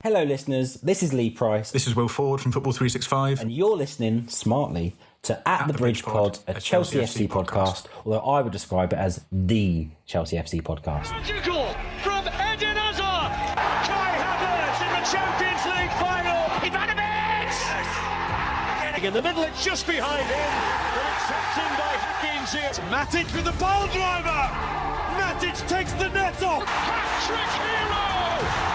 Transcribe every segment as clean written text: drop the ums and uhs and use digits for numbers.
Hello, listeners. This is Lee Price. This is Will Ford from Football 365. And you're listening smartly to At the Bridge Pod, a Chelsea FC podcast, although I would describe it as the Chelsea FC podcast. Magical from Eden Hazard. Kai Havertz in the Champions League final. Ivanovic! In the middle, it's just behind him. But it's tapped in by Higgins here. Matic with the ball driver. Matic takes the net off. Hat-trick hero.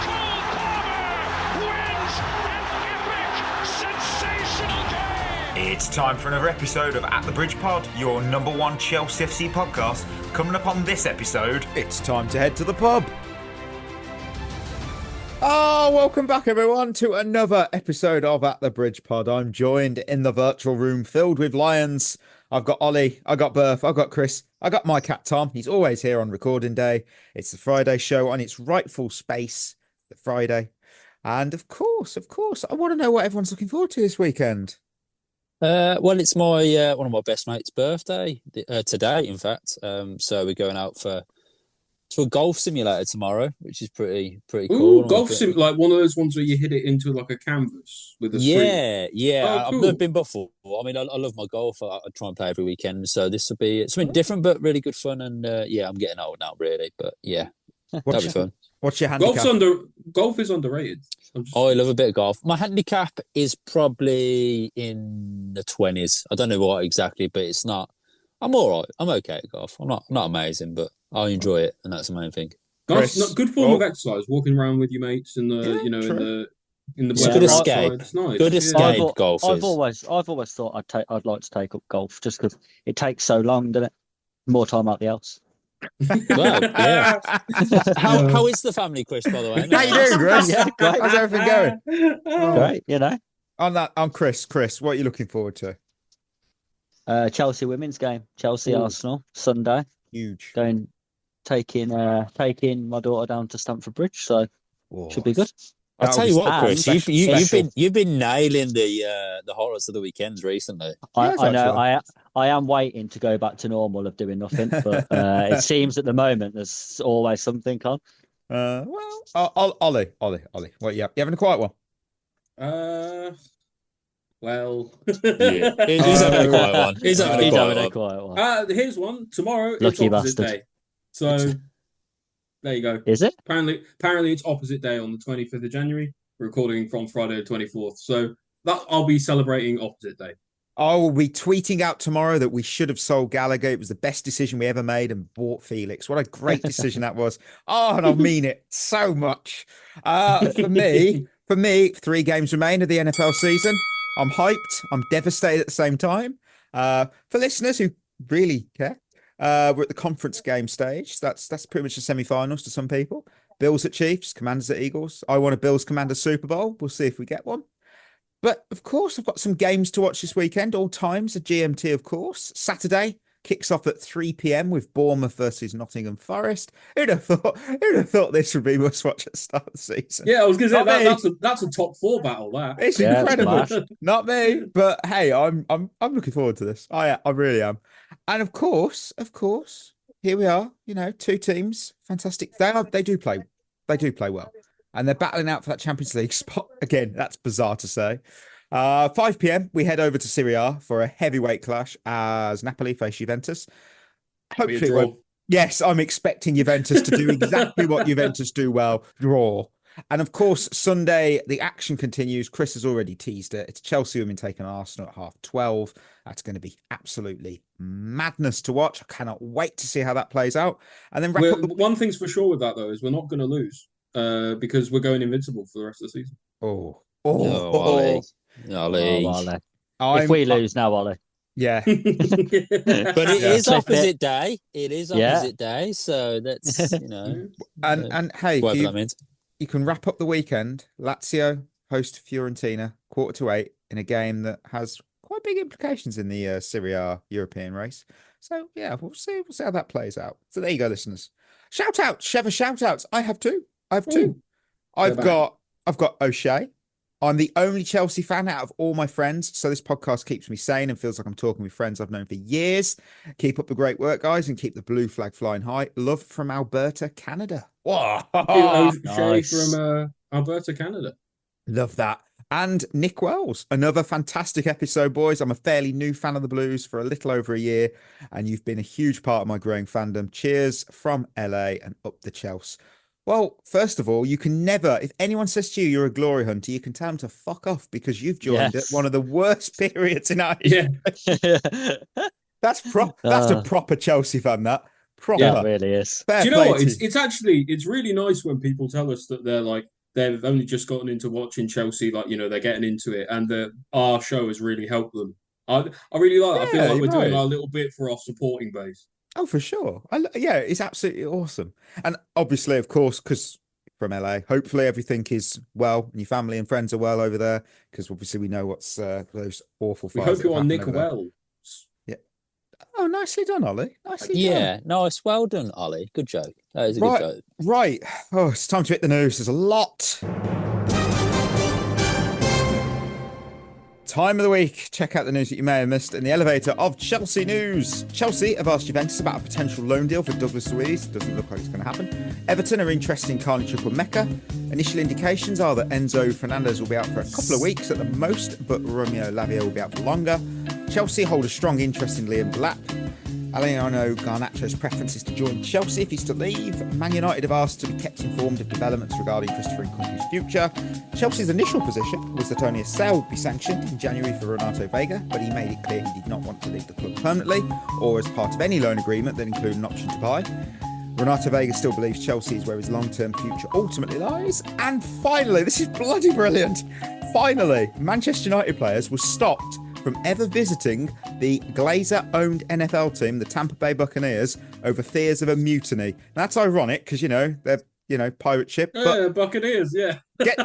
Cole Palmer wins an epic, sensational game. It's time for another episode of At the Bridge Pod, your number one Chelsea FC podcast. Coming up on this episode, it's time to head to the pub. Oh, welcome back everyone to another episode of At the Bridge Pod. I'm joined in the virtual room filled with lions. I've got Ollie, I've got Berth, I've got Chris, I got my cat Tom. He's always here on recording day. It's the Friday show on its rightful space, the Friday. And of course, I want to know what everyone's looking forward to this weekend. Well, it's my one of my best mates' birthday today, in fact. So we're going out to a golf simulator tomorrow, which is pretty cool. Ooh, golf sim, like one of those ones where you hit it into like a canvas with a screen. Yeah. Oh, cool. I've never been before. I mean, I love my golf. I try and play every weekend. So this will be something different, but really good fun. And I'm getting old now, really. But yeah, that'll be fun. What's your handicap? Golf is underrated. I love a bit of golf. My handicap is probably in the 20s. I don't know what exactly, but it's not. I'm all right. I'm okay at golf. I'm not amazing, but I enjoy it, and that's the main thing. Nice, good form of exercise. Walking around with your mates in the, in the it's a good escape. It's nice. Good escape. Golf. I've always thought I'd like to take up golf just because it takes so long, doesn't it? More time out the house. Well, yeah. How is the family, Chris? By the way, how you doing, Chris? Yeah, great. How's everything going? Great, you know. I'm Chris. Chris, what are you looking forward to? Chelsea women's game, Chelsea Arsenal Sunday. Huge. Taking my daughter down to Stamford Bridge, so should be good. I'll tell you what, Chris, you've been nailing the horrors of the weekends recently. I know. I am waiting to go back to normal of doing nothing, but it seems at the moment there's always something on. Ollie, what you having a quiet one? Well, yeah. He's having a quiet one. He's having a quiet one. Here's one. Tomorrow Lucky it's opposite bastard. day. So there you go. Is it? Apparently it's opposite day on the 25th of January. We're recording from Friday the 24th. So that I'll be celebrating opposite day. I will be tweeting out tomorrow that we should have sold Gallagher. It was the best decision we ever made and bought Felix. What a great decision that was. Oh, and I mean it so much. For me, 3 games remain of the NFL season. I'm hyped. I'm devastated at the same time. For listeners who really care, we're at the conference game stage. That's pretty much the semi-finals to some people. Bills at Chiefs, Commanders at Eagles. I want a Bills Commanders Super Bowl. We'll see if we get one. But of course, I've got some games to watch this weekend. All times, a GMT, of course. Saturday kicks off at 3 p.m. with Bournemouth versus Nottingham Forest. Who'd have thought this would be must-watch at the start of the season? Yeah, I was going to say that's a top 4 battle. That it's incredible. Not me, but hey, I'm looking forward to this. I really am. And of course, here we are. 2 teams, fantastic. They do play well, and they're battling out for that Champions League spot again. That's bizarre to say. 5 p.m. we head over to Serie A for a heavyweight clash as Napoli face Juventus. Hopefully, yes, I'm expecting Juventus to do exactly what Juventus do well, draw. And of course, Sunday, the action continues. Chris has already teased it. It's Chelsea women taking Arsenal at 12:30. That's going to be absolutely madness to watch. I cannot wait to see how that plays out. And then one thing's for sure with that, though, is we're not going to lose because we're going invincible for the rest of the season. Ollie. If we lose now, Ollie. Yeah. But it is opposite day. It is opposite day. So that's, And hey, whatever that means. You can wrap up the weekend. Lazio host Fiorentina, 7:45 in a game that has quite big implications in the Serie A European race. So yeah, we'll see how that plays out. So there you go, listeners. Shoutouts, Shevva shoutouts. I have two. I've got O'Shea. I'm the only Chelsea fan out of all my friends, so this podcast keeps me sane and feels like I'm talking with friends I've known for years. Keep up the great work, guys, and keep the blue flag flying high. Love from Alberta, Canada. Whoa, O'Shea from Alberta, Canada. Love that. And Nick Wells, another fantastic episode, boys. I'm a fairly new fan of the Blues for a little over a year, and you've been a huge part of my growing fandom. Cheers from LA and up the Chelsea. Well, first of all, you can never, if anyone says to you you're a glory hunter, you can tell them to fuck off because you've joined at one of the worst periods in our history. That's a proper Chelsea fan, that. Proper. Yeah, it really is. Do you know what? It's really nice when people tell us that they've only just gotten into watching Chelsea, like, you know, they're getting into it, and our show has really helped them. I really like it. I feel like we're doing our little bit for our supporting base. Oh, for sure. It's absolutely awesome. And obviously, of course, because from LA, hopefully everything is well and your family and friends are well over there, because obviously we know what's those awful fires. We hope you're on Nick Wells. Yeah. Oh, nicely done, Ollie. Nicely done. Yeah, nice. Well done, Ollie. Good joke. That is a good joke. Right. Oh, it's time to hit the news. There's a lot. Time of the week. Check out the news that you may have missed in the elevator of Chelsea news. Chelsea have asked Juventus about a potential loan deal for Douglas Luiz. Doesn't look like it's going to happen. Everton are interested in Carney Chukwuemeka. Initial indications are that Enzo Fernandez will be out for a couple of weeks at the most, but Romeo Lavia will be out for longer. Chelsea hold a strong interest in Liam Delap. Alejandro Garnacho's preference is to join Chelsea if he's to leave. Man United have asked to be kept informed of developments regarding Christopher Nkunku's future. Chelsea's initial position was that only a sale would be sanctioned in January for Renato Veiga, but he made it clear he did not want to leave the club permanently or as part of any loan agreement that included an option to buy. Renato Veiga still believes Chelsea is where his long-term future ultimately lies. And finally, this is bloody brilliant, finally, Manchester United players were stopped from ever visiting the Glazer-owned NFL team, the Tampa Bay Buccaneers, over fears of a mutiny. That's ironic because, they're pirate ship. But Buccaneers, yeah.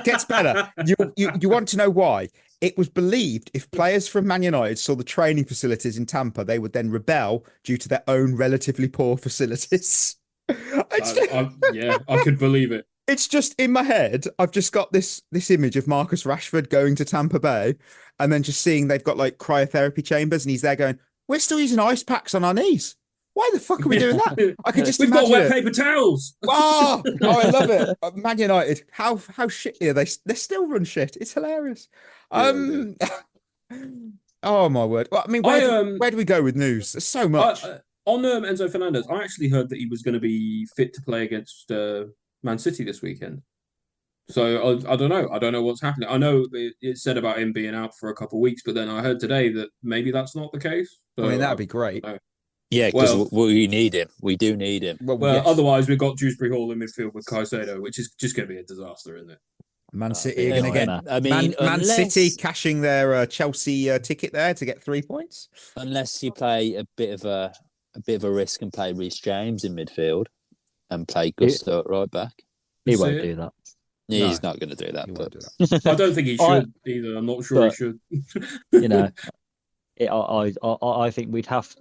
Gets better. You want to know why? It was believed if players from Man United saw the training facilities in Tampa, they would then rebel due to their own relatively poor facilities. I could believe it. It's just in my head. I've just got this image of Marcus Rashford going to Tampa Bay and then just seeing they've got like cryotherapy chambers and he's there going, we're still using ice packs on our knees. Why the fuck are we doing that? I could just We've imagine got wet paper towels. Oh, I love it. Man United, how shitty are they? They still run shit. It's hilarious. Oh my word. Well, I mean, where do we go with news? There's so much. On Enzo Fernandez, I actually heard that he was going to be fit to play against Man City this weekend. So I don't know. I don't know what's happening. I know it said about him being out for a couple of weeks, but then I heard today that maybe that's not the case. So, I mean, that'd be great. Yeah, because we need him. We do need him. Well, yes. Otherwise we've got Dewsbury Hall in midfield with Caicedo, which is just going to be a disaster, isn't it? Man City are going to get. I mean, Man City cashing their Chelsea ticket there to get 3 points. Unless you play a bit of a risk and play Reece James in midfield and play Gusto at right back. He won't do that. He's not going to do that. I don't think he should either. I'm not sure he should. I think we'd have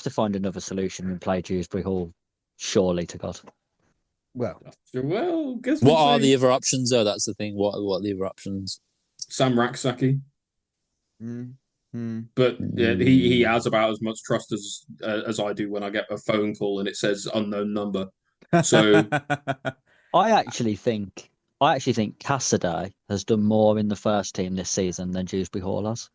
to find another solution and play Dewsbury Hall. Surely to God. Well, guess what are the other options? Though that's the thing. What are the other options? Sam Raksaki. But he has about as much trust as I do when I get a phone call and it says unknown number. So I actually think Cassidy has done more in the first team this season than Dewsbury Hall has.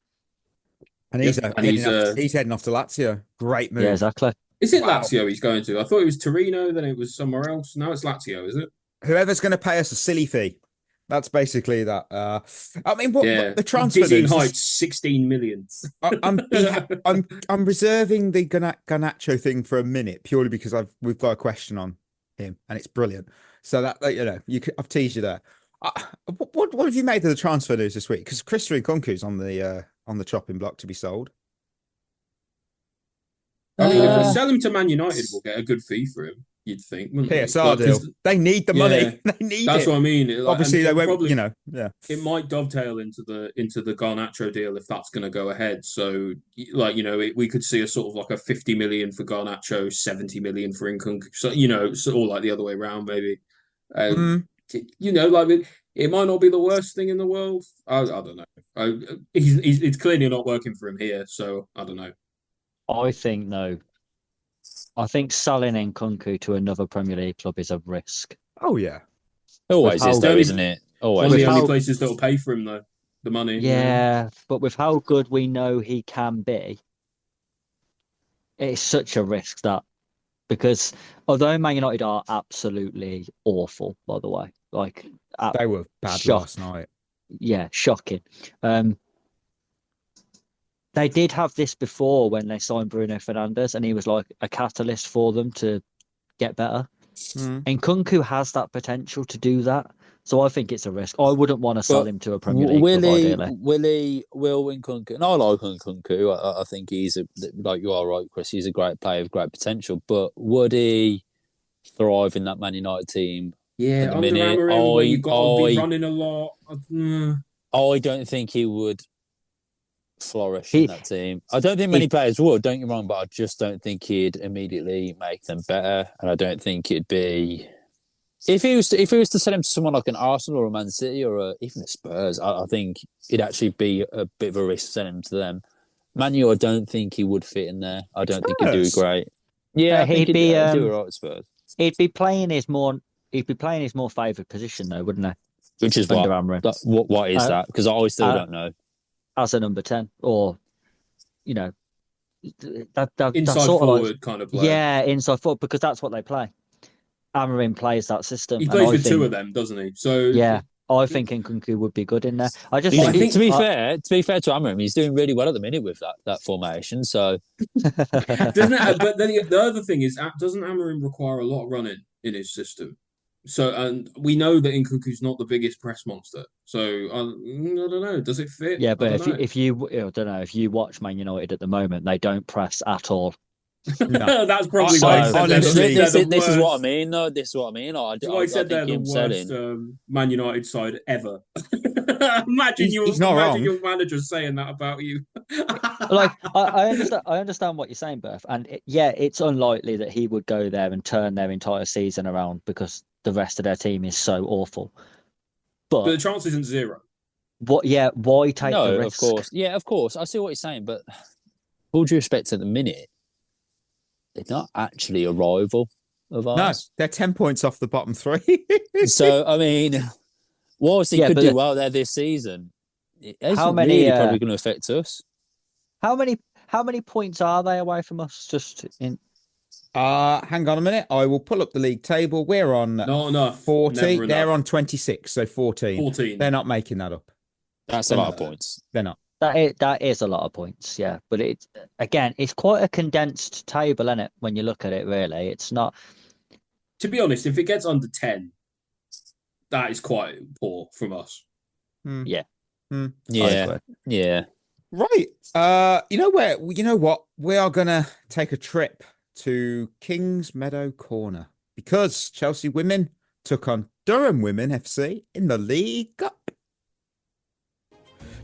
And he's heading off to Lazio. Great move. Yeah, exactly. Is it Lazio he's going to? I thought it was Torino, then it was somewhere else. Now it's Lazio, is it? Whoever's going to pay us a silly fee. That's basically that. I mean, what the transfer Dizzying Heights, 16 million. I'm reserving the Garnacho thing for a minute purely because we've got a question on him and it's brilliant. So that I've teased you there. What have you made of the transfer news this week? Because Christopher Nkunku's on the chopping block to be sold. I mean, if we sell him to Man United, we'll get a good fee for him. You'd think, PSR deal. They need the money. They need That's it. what I mean. Obviously, they won't. Probably, It might dovetail into the Garnacho deal if that's going to go ahead. So, we could see a sort of like a 50 million for Garnacho, 70 million for Nkunku. So, or like the other way around, maybe. It might not be the worst thing in the world. I don't know. It's clearly not working for him here, so I don't know. I think selling Nkunku to another Premier League club is a risk. Oh yeah, always is though, isn't it? Always. One of the With only how- places that will pay for him, though. The money. Yeah, but with how good we know he can be, it's such a risk that because although Man United are absolutely awful, by the way, like They were bad shock. last night. Yeah, shocking. They did have this before when they signed Bruno Fernandes, and he was like a catalyst for them to get better. And Nkunku has that potential to do that. So I think it's a risk. I wouldn't want to sell him to a Premier League club, ideally. Will Nkunku? And I like Nkunku. I think he's like you are right, Chris. He's a great player with great potential. But would he thrive in that Man United team? Yeah, under Amorim, where you've got to be running a lot. I don't think he would flourish in that team. I don't think many players would, don't get me wrong, but I just don't think he'd immediately make them better. And I don't think it'd be if he was to sell him to someone like an Arsenal or a Man City or even a Spurs, I think it'd actually be a bit of a risk selling him to them. Man U, I don't think he would fit in there. I don't think he'd do great. Yeah, I think he'd do all right with Spurs. He'd be playing his more favoured position though, wouldn't he? Which is what is that? Because I still don't know. As a number 10, or that inside sort forward of like, kind of play. Yeah, inside forward, because that's what they play. Amorim plays that system. He plays with two of them, doesn't he? So yeah, I think Nkunku would be good in there. I just think, to be fair to Amorim, he's doing really well at the minute with that formation. So doesn't it? But then the other thing is, doesn't Amorim require a lot of running in his system? So, and we know that Nkunku's not the biggest press monster. So, I don't know. Does it fit? Yeah, but if you watch Man United at the moment, they don't press at all. No. That's probably this is what I mean. No, this is what I mean. I said they're the worst Man United side ever. Imagine your manager saying that about you. Like I understand what you're saying, Berth, and it's unlikely that he would go there and turn their entire season around because the rest of their team is so awful. But the chance isn't zero. What? Yeah, why take the risk? Of course. Yeah, of course. I see what you're saying, but all due respect, at the minute, they're not actually a rival of ours. No, they're 10 points off the bottom three. So, I mean, whilst he could do well there this season, it's really probably going to affect us. How many points are they away from us? Just in. Hang on a minute. I will pull up the league table. We're on 40. They're on 26, so 14. They're not making that up. That's a lot of points. They're not. That is a lot of points, yeah. But it's quite a condensed table, isn't it? When you look at it, really, it's not. To be honest, if it gets under 10, that is quite poor from us. Yeah. Yeah. Right. You know what? We are gonna take a trip to Kingsmeadow Corner because Chelsea women took on Durham Women FC in the League Cup.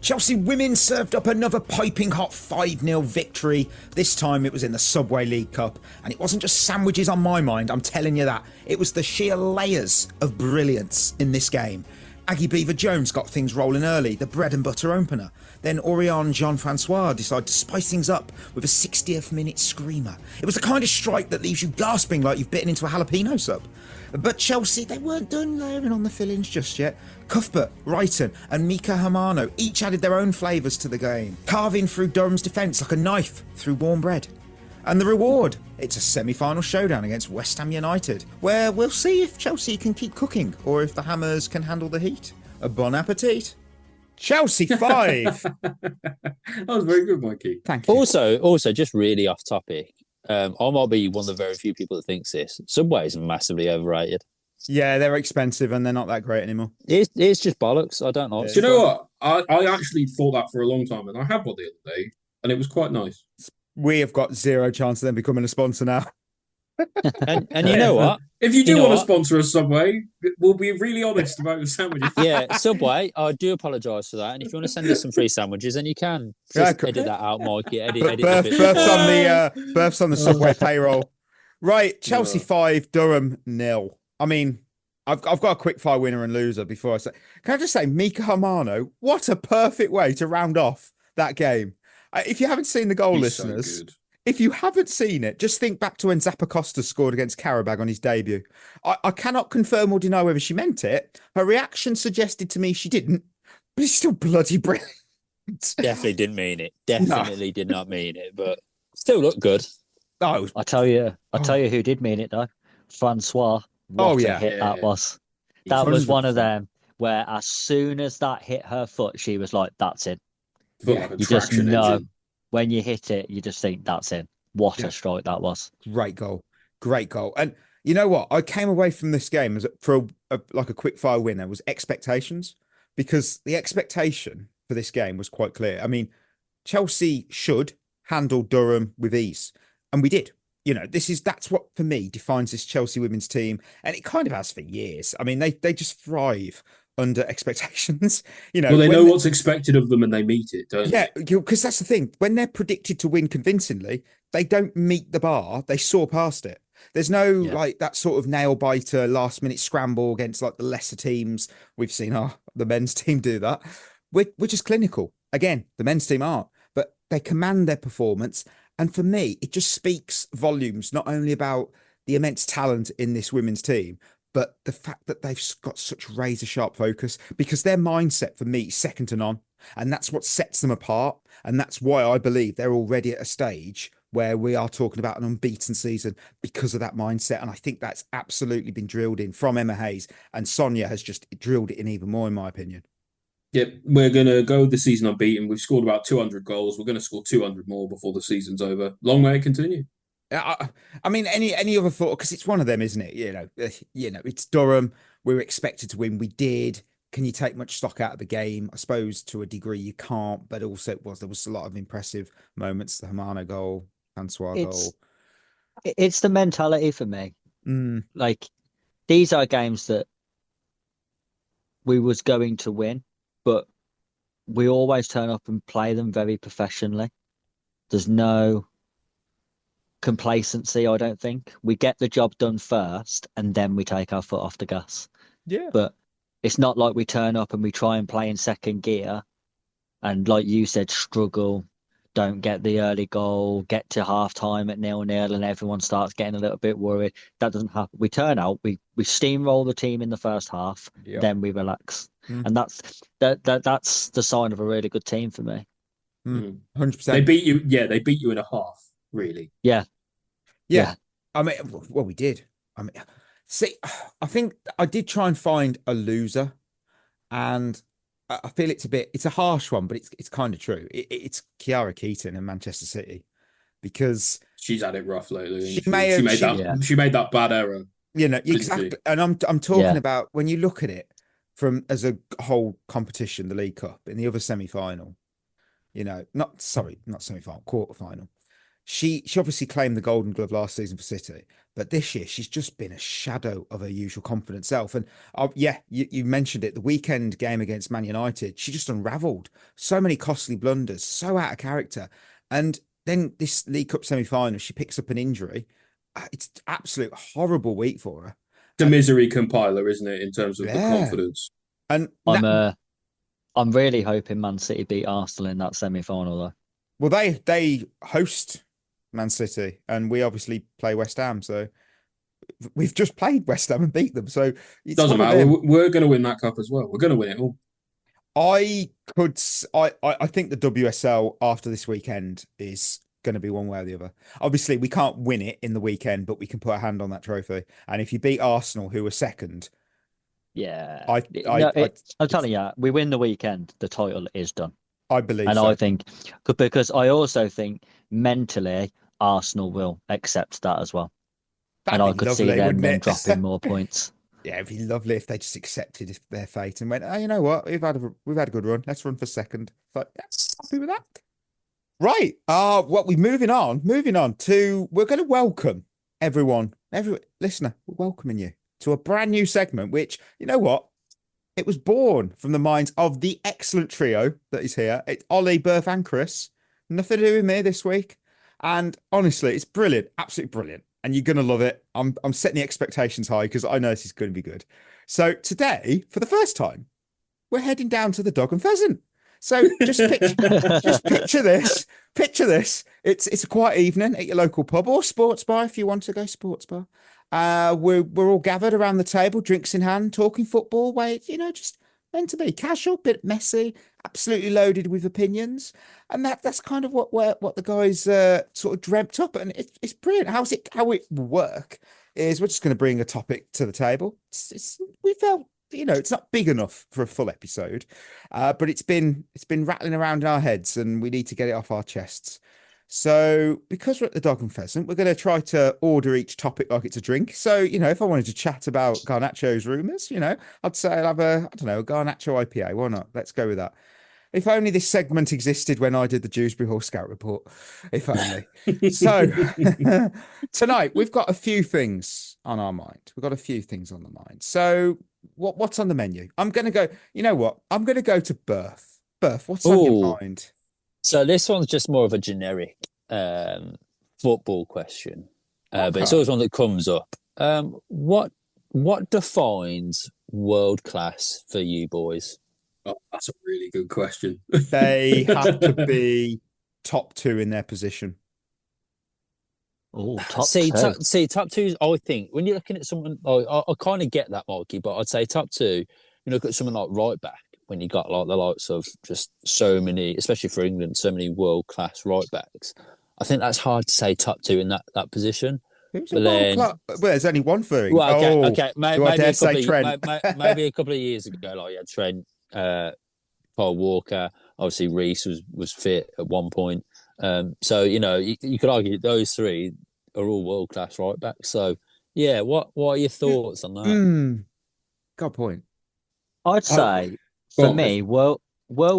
Chelsea women served up another piping hot 5-0 victory. This time it was in the Subway League Cup, and it wasn't just sandwiches on my mind, I'm telling you that. It was the sheer layers of brilliance in this game. Aggie Beaver-Jones got things rolling early, the bread and butter opener. Then Orion Jean-Francois decided to spice things up with a 60th minute screamer. It was the kind of strike that leaves you gasping like you've bitten into a jalapeno sub. But Chelsea, they weren't done layering on the fillings just yet. Cuthbert, Wrighton and Mika Hamano each added their own flavours to the game, carving through Durham's defence like a knife through warm bread. And the reward? It's a semi-final showdown against West Ham United, where we'll see if Chelsea can keep cooking or if the Hammers can handle the heat. A bon appetit. Chelsea 5. That was very good, Mikey. Thank you. Also, just really off topic, I might be one of the very few people that thinks this. Subway is massively overrated. Yeah, they're expensive and they're not that great anymore. It's just bollocks. I don't know. Do you know what? I actually thought that for a long time, and I had one the other day, and it was quite nice. We have got zero chance of them becoming a sponsor now. and you know what? If you do want to sponsor a Subway, we'll be really honest about your sandwiches. Yeah, Subway, I do apologise for that. And if you want to send us some free sandwiches, then you can. Just edit that out, Mikey. Birth's on the Subway payroll. Right, Chelsea 5, Durham 0. I mean, I've got a quick fire winner and loser before I say. Can I just say, Mika Hamano, what a perfect way to round off that game. If you haven't seen the goal, listeners, if you haven't seen it, just think back to when Zappacosta scored against Karabag on his debut. I cannot confirm or deny whether she meant it. Her reaction suggested to me she didn't, but it's still bloody brilliant. Definitely didn't mean it. Definitely did not mean it, but still looked good. Oh, I tell you who did mean it though. Francois. What a hit that was. That was one of them where as soon as that hit her foot, she was like, that's it. Yeah, You just know when you hit it, you just think that's it. What a strike that was. Great goal. Great goal. And you know what? I came away from this game for like a quick fire winner was expectations, because the expectation for this game was quite clear. I mean, Chelsea should handle Durham with ease, and we did. You know, that's what for me defines this Chelsea women's team, and it kind of has for years. I mean, they just thrive under expectations. You know, well, they know what's expected of them and they meet it, don't they? Yeah, because that's the thing. When they're predicted to win convincingly, they don't meet the bar; they soar past it. There's no like that sort of nail biter, last minute scramble against like the lesser teams. We've seen the men's team do that. We're just clinical. Again, the men's team aren't, but they command their performance. And for me, it just speaks volumes, not only about the immense talent in this women's team, but the fact that they've got such razor sharp focus, because their mindset for me is second to none. And that's what sets them apart. And that's why I believe they're already at a stage where we are talking about an unbeaten season because of that mindset. And I think that's absolutely been drilled in from Emma Hayes. And Sonia has just drilled it in even more, in my opinion. Yep, we're going to go the season unbeaten. We've scored about 200 goals. We're going to score 200 more before the season's over. Long way to continue. I mean, any other thought? Because it's one of them, isn't it? You know, it's Durham. We were expected to win. We did. Can you take much stock out of the game? I suppose to a degree you can't, but also there was a lot of impressive moments. The Hamano goal, Francois goal. It's the mentality for me. Like, these are games that we was going to win, but we always turn up and play them very professionally. There's no complacency, I don't think. We get the job done first and then we take our foot off the gas. Yeah. But it's not like we turn up and we try and play in second gear and, like you said, struggle, don't get the early goal, get to half time at 0-0 and everyone starts getting a little bit worried. That doesn't happen. We turn out, we steamroll the team in the first half, then we relax. And that's the sign of a really good team for me. 100%. They beat you. Yeah, they beat you in a half, really. Yeah. I mean, well, we did. I mean, see, I think I did try and find a loser, and I feel it's a harsh one, but it's kind of true. It's Kiara Keaton in Manchester City, because she's had it rough lately. She made that bad error. You know, exactly. And I'm talking about when you look at it from as a whole competition, the League Cup in the other semi-final. You know, not semi-final, quarter-final. She obviously claimed the Golden Glove last season for City, but this year she's just been a shadow of her usual confident self. And you mentioned it, the weekend game against Man United, she just unravelled. So many costly blunders, so out of character. And then this League Cup semi-final, she picks up an injury. It's absolute horrible week for her. The misery compiler, isn't it, in terms of the confidence? And I'm really hoping Man City beat Arsenal in that semi-final, though. Well, they host Man City, and we obviously play West Ham. So we've just played West Ham and beat them. So it doesn't matter. We're going to win that cup as well. We're going to win it all. I think the WSL after this weekend is going to be one way or the other. Obviously, we can't win it in the weekend, but we can put a hand on that trophy. And if you beat Arsenal, who are second, I'm telling you, we win the weekend, the title is done. I believe, and so. I think because I also think mentally Arsenal will accept that as well. That'd and I could lovely, see them then dropping more points. Yeah, it'd be lovely if they just accepted their fate and went, oh, you know what, we've had a good run. Let's run for second. But yeah, happy with that. Right. Moving on to, we're going to welcome every listener. We're welcoming you to a brand new segment, which, you know what? It was born from the minds of the excellent trio that is here. It's Ollie, Berth, and Chris. Nothing to do with me this week. And honestly, it's brilliant. Absolutely brilliant. And you're going to love it. I'm setting the expectations high because I know this is going to be good. So today, for the first time, we're heading down to the Dog and Pheasant. So just picture this. Picture this. It's a quiet evening at your local pub or sports bar if you want to go sports bar. We're all gathered around the table, drinks in hand, talking football. Wait, just meant to be casual, bit messy, absolutely loaded with opinions, and that's kind of what the guys sort of dreamt up, and it's brilliant. How it will work is we're just going to bring a topic to the table. We felt it's not big enough for a full episode, but it's been rattling around in our heads, and we need to get it off our chests. So, because we're at the Dog and Pheasant, we're going to try to order each topic like it's a drink. So, if I wanted to chat about Garnacho's rumours, I'd say I'll have a Garnacho IPA. Why not? Let's go with that. If only this segment existed when I did the Dewsbury Hall Scout report. If only. So, tonight, we've got a few things on our mind. We've got a few things on the mind. So, what's on the menu? I'm going to go, I'm going to go to Birth. Birth, what's on your mind? So this one's just more of a generic football question, but it's always one that comes up. What defines world class for you boys? Oh, that's a really good question. They have to be top two in their position. Oh, top top two. I think when you're looking at someone, I kind of get that, Marky, but I'd say top two. You look at someone like right back. When you got like the likes of just so many, especially for England, so many world-class right-backs. I think that's hard to say top two in that position. Well, there's only one for England. Well, okay. Maybe a couple of years ago, like you had Trent, Paul Walker, obviously Reece was fit at one point. So, you could argue those three are all world-class right-backs. So, yeah, what are your thoughts on that? Good point. I'd say... For me, world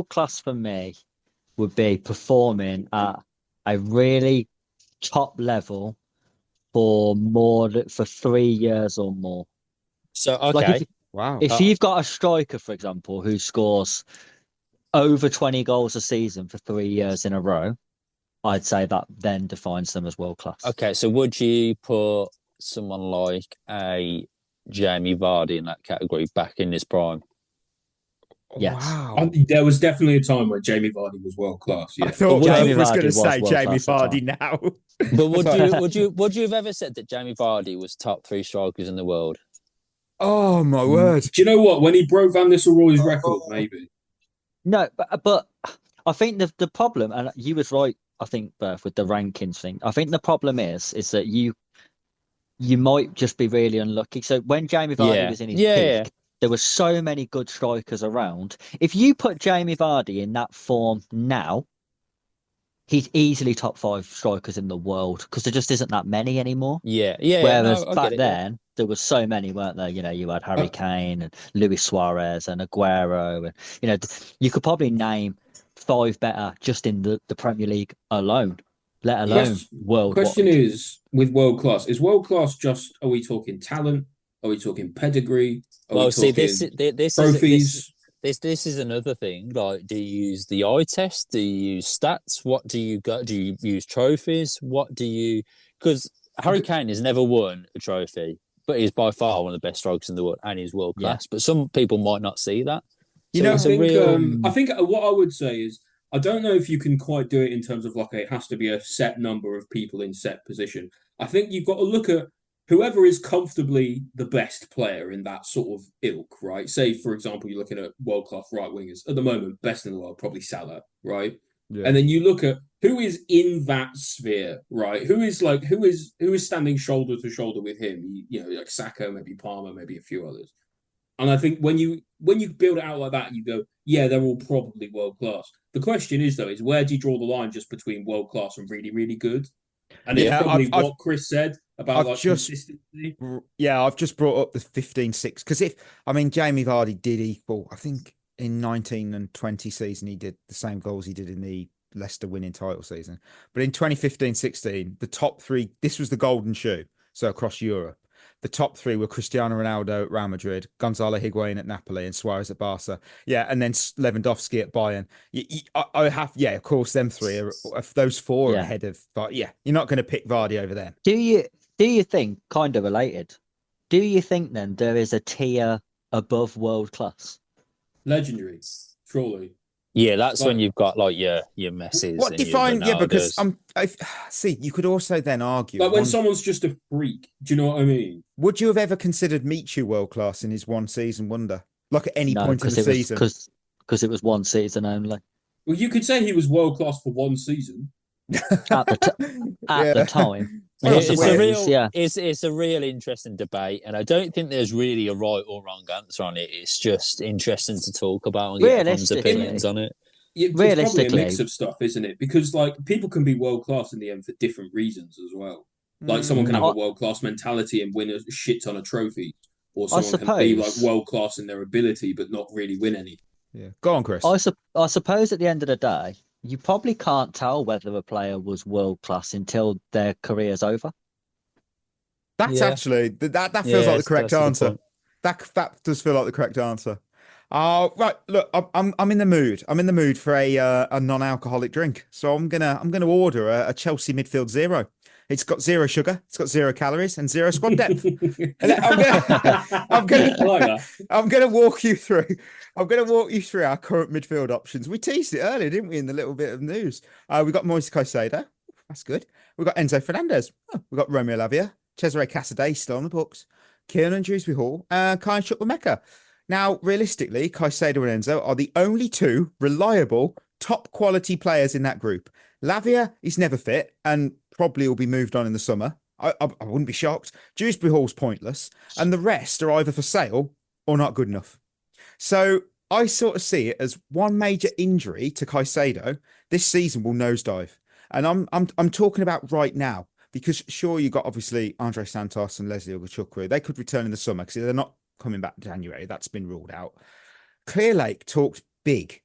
class for me would be performing at a really top level for 3 years or more. So okay, if you've got a striker, for example, who scores over 20 goals a season for 3 years in a row, I'd say that then defines them as world class. Okay, so would you put someone like a Jamie Vardy in that category back in his prime? Yes. Wow. There was definitely a time when Jamie Vardy was world class. Yeah. I thought Jamie was going to say Jamie Vardy now. But would you have ever said that Jamie Vardy was top 3 strikers in the world? Oh my word! Do you know what? When he broke Van Nistelrooy's record, maybe. No, but I think the problem, and you was right, I think, Berth, with the rankings thing. I think the problem is that you might just be really unlucky. So when Jamie Vardy was in his peak. There were so many good strikers around. If you put Jamie Vardy in that form now, he's easily top 5 strikers in the world because there just isn't that many anymore. Yeah. Whereas back then, there was so many, weren't there? You had Harry Kane and Luis Suarez and Aguero. And, you could probably name 5 better just in the Premier League alone, let alone world. Question is, with world class, is world class just, are we talking talent? Are we talking pedigree? This trophies? This is another thing. Like, do you use the eye test? Do you use stats? What do you go? Do you use trophies? What do you? Because Harry Kane has never won a trophy, but he's by far one of the best strikers in the world, and he's world class. But some people might not see that. I think what I would say is, I don't know if you can quite do it in terms of like it has to be a set number of people in set position. I think you've got to look at whoever is comfortably the best player in that sort of ilk, right? Say, for example, you're looking at world-class right wingers. At the moment, best in the world, probably Salah, right? Yeah. And then you look at who is in that sphere, right? Who is standing shoulder to shoulder with him? Like Saka, maybe Palmer, maybe a few others. And I think when you build it out like that, you go, yeah, they're all probably world-class. The question is, though, where do you draw the line just between world-class and really, really good? And it's probably what Chris said about consistency. Yeah, I've just brought up the 15-6 because Jamie Vardy did equal, I think in 19 and 20 season he did the same goals he did in the Leicester winning title season. But in 2015-16, the top 3, this was the golden shoe. So across Europe, the top 3 were Cristiano Ronaldo at Real Madrid, Gonzalo Higuain at Napoli, and Suarez at Barca. Yeah, and then Lewandowski at Bayern. Of course, them 3 are those 4 are ahead of. But yeah, you're not going to pick Vardy over them. Do you think, kind of related? Do you think then there is a tier above world class? Legendary, surely. Yeah, that's when you've got like your messes. What and your define? Yeah, because Ronaldos. see, you could also then argue. But when someone's just a freak, do you know what I mean? Would you have ever considered Michu world class in his one season wonder? Like at any point in the season? Because it was one season only. Well, you could say he was world class for one season. At the time. Well, It's a real interesting debate, and I don't think there's really a right or wrong answer on it. It's just interesting to talk about and get everyone's opinions on it. It's probably a mix of stuff, isn't it? Because like people can be world class in the end for different reasons as well. Like someone can have a world class mentality and win a shit ton of trophies, or someone can be like world class in their ability but not really win any. Yeah, go on, Chris. I suppose at the end of the day, you probably can't tell whether a player was world class until their career's over. That's actually that feels like the correct answer. That does feel like the correct answer. Right. Look, I'm in the mood. I'm in the mood for a non-alcoholic drink. So I'm gonna order a Chelsea midfield zero. It's got 0 sugar, it's got 0 calories, and 0 squad depth. I'm gonna walk you through. I'm gonna walk you through our current midfield options. We teased it earlier, didn't we? In the little bit of news, we got Moise Caicedo. That's good. We got Enzo Fernandez. We got Romeo Lavia, Cesare Casadei still on the books. Kieran Dewsbury Hall, Kyle Chukwuemeka. Now, realistically, Caicedo and Enzo are the only 2 reliable, top quality players in that group. Lavia is never fit and probably will be moved on in the summer. I wouldn't be shocked. Dewsbury Hall's pointless. And the rest are either for sale or not good enough. So I sort of see it as one major injury to Caicedo. This season will nosedive. And I'm talking about right now, because sure, you got obviously Andre Santos and Leslie Ogachukwu. They could return in the summer because they're not coming back in January. That's been ruled out. Clear Lake talked big.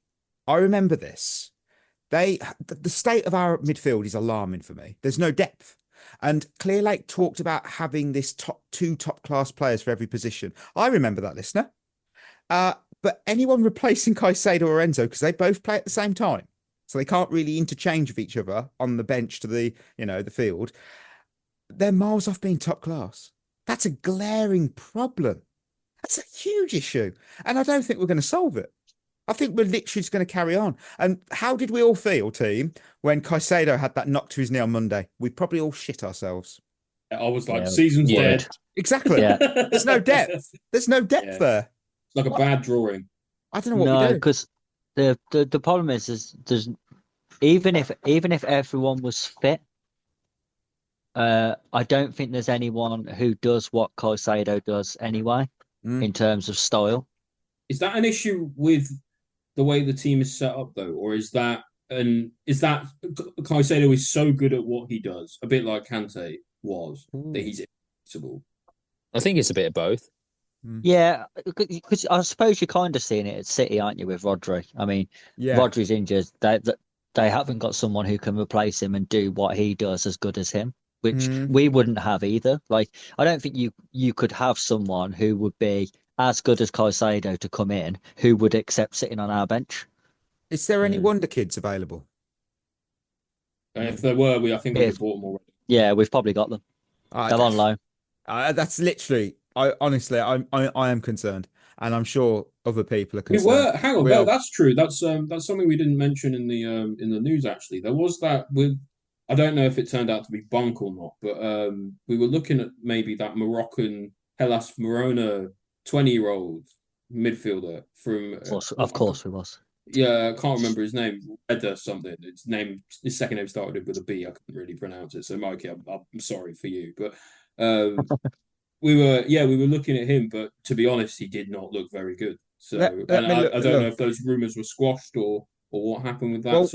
I remember this. The state of our midfield is alarming for me. There's no depth. And Clear Lake talked about having this two top class players for every position. I remember that, listener. But anyone replacing Caicedo or Enzo, because they both play at the same time, so they can't really interchange with each other on the bench to the field, they're miles off being top class. That's a glaring problem. That's a huge issue. And I don't think we're going to solve it. I think we're literally just going to carry on. And how did we all feel, team, when Caicedo had that knock to his knee on Monday? We probably all shit ourselves. I was like, season's dead. Exactly. Yeah. There's no depth. There's no depth there. It's like a bad drawing. I don't know what we do. Because the problem is there's even if everyone was fit, I don't think there's anyone who does what Caicedo does anyway in terms of style. Is that an issue with the way the team is set up though, or is that Caicedo is so good at what he does, a bit like Kante was, that he's invincible? I think it's a bit of both. Yeah, because I suppose you're kind of seeing it at City, aren't you, with Rodri? I mean, Rodri's injured. They haven't got someone who can replace him and do what he does as good as him, which we wouldn't have either. Like, I don't think you could have someone who would be as good as Caicedo to come in who would accept sitting on our bench. Is there any wonder kids available? If there were, I think we've bought them already. Yeah, we've probably got them. They're on loan. That's literally. I am concerned, and I'm sure other people are concerned. Hang on, no, that's true. That's something we didn't mention in the news. Actually, there was that with. I don't know if it turned out to be bunk or not, but we were looking at maybe that Moroccan Hellas Verona 20-year-old midfielder from. Of course, we was. Yeah, I can't remember his name. Reda something. His second name started with a B. I couldn't really pronounce it. So, Mikey, I'm sorry for you, but. We were looking at him, but to be honest, he did not look very good. So I don't know if those rumours were squashed or what happened with that. Well,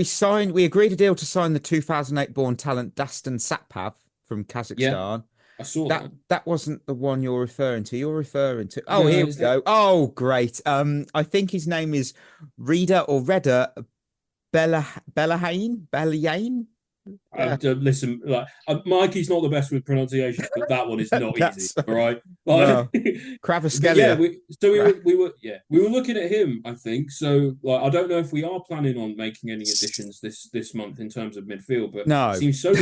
so we agreed a deal to sign the 2008 born talent Dastan Satpav from Kazakhstan. Yeah, I saw that. That wasn't the one you're referring to. Here we go. Oh, great. I think his name is Reda Bellahain. Listen, like Mikey's not the best with pronunciation, but that one is not easy. All right, no. Kvaratskhelia. We were looking at him. I think so. Like, I don't know if we are planning on making any additions this month in terms of midfield, but it seems so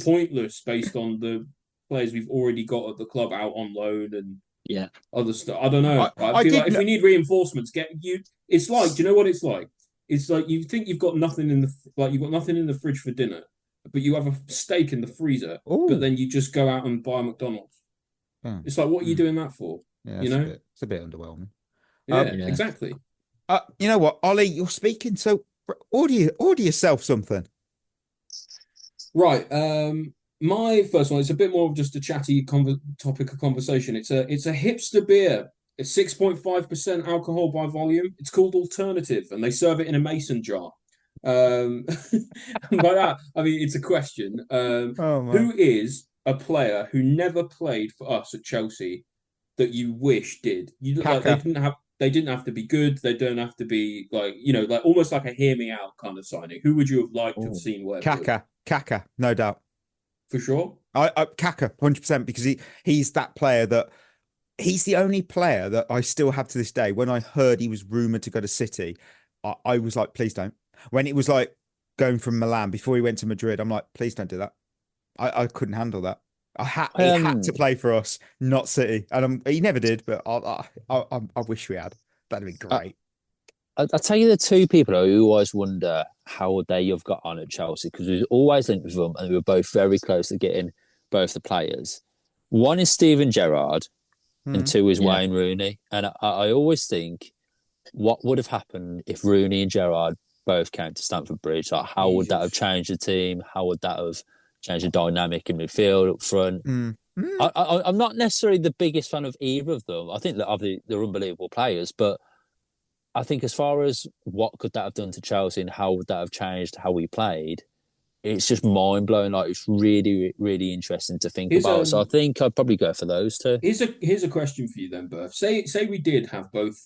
pointless based on the players we've already got at the club out on loan, and Yeah. other stuff. I don't know. I feel did like if we need reinforcements, get you. It's like, do you know what it's like? It's like you think you've got nothing in the fridge for dinner, but you have a steak in the freezer, Ooh. but then you just go out and buy a McDonald's. It's like, what are you doing that for? Yeah, you know, it's a bit underwhelming. Yeah, exactly. You know what, Ollie, you're speaking, so order yourself something. Right. My first one is a bit more of just a chatty topic of conversation. It's a hipster beer. It's 6.5% alcohol by volume. It's called Alternative, and they serve it in a mason jar. By that, I mean, it's a question. Who is a player who never played for us at Chelsea that you wish did? Like, they didn't have to be good. They don't have to be like almost like a hear me out kind of signing. Who would you have liked to have seen? Where Kaka, no doubt. For sure. Kaka, 100%, because he's that player that he's the only player that I still have to this day. When I heard he was rumoured to go to City, I was like, please don't. When it was like going from Milan before he went to Madrid, I'm like, please don't do that. I couldn't handle that. He had to play for us, not City. And he never did, but I wish we had. That'd be great. I'll tell you the two people I always wonder how would they have got on at Chelsea, because we were always linked with them and we were both very close to getting both the players. One is Steven Gerrard and two is Wayne Rooney. And I always think, what would have happened if Rooney and Gerrard both came to Stamford Bridge? Like, how would that have changed the team? How would that have changed the dynamic in midfield, up front? I'm not necessarily the biggest fan of either of them. I think that they're unbelievable players, but I think as far as what could that have done to Chelsea and how would that have changed how we played, it's just mind-blowing. Like, it's really, really interesting to think about. So I think I'd probably go for those two. Here's a question for you then, Berth. Say we did have both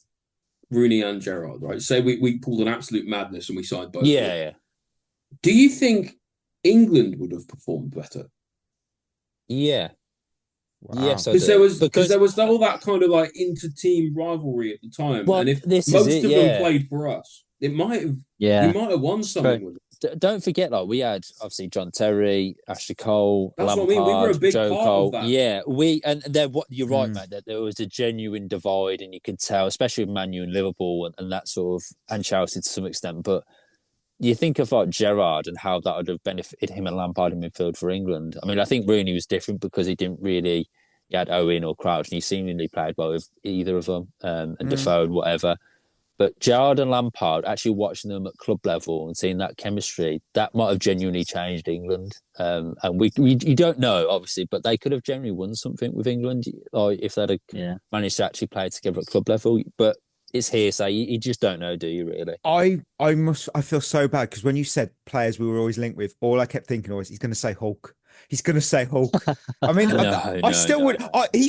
Rooney and Gerrard, right? Say we pulled an absolute madness and we signed both. Yeah. Do you think England would have performed better? Yeah. Wow. Yes, because there was all that kind of like inter-team rivalry at the time, and if most of them played for us, it might have. We might have won something with it. Don't forget, like, we had obviously John Terry, Ashley Cole, That's Lampard, what I mean. We were a big Joe part Cole. of that. Yeah, you're right, mate. That there was a genuine divide, and you could tell, especially with Man U and Liverpool, and that sort of, and Chelsea to some extent. But you think of like Gerrard and how that would have benefited him and Lampard in midfield for England. I mean, I think Rooney was different because he had Owen or Crouch, and he seemingly played well with either of them, and Defoe and whatever. But Gerrard and Lampard, actually watching them at club level and seeing that chemistry, that might have genuinely changed England. And you don't know, obviously, but they could have genuinely won something with England, or if they'd managed to actually play together at club level. But it's hearsay. You just don't know, do you, really? I feel so bad because when you said players we were always linked with, all I kept thinking was, he's going to say Hulk. He's going to say Hulk. I mean, he's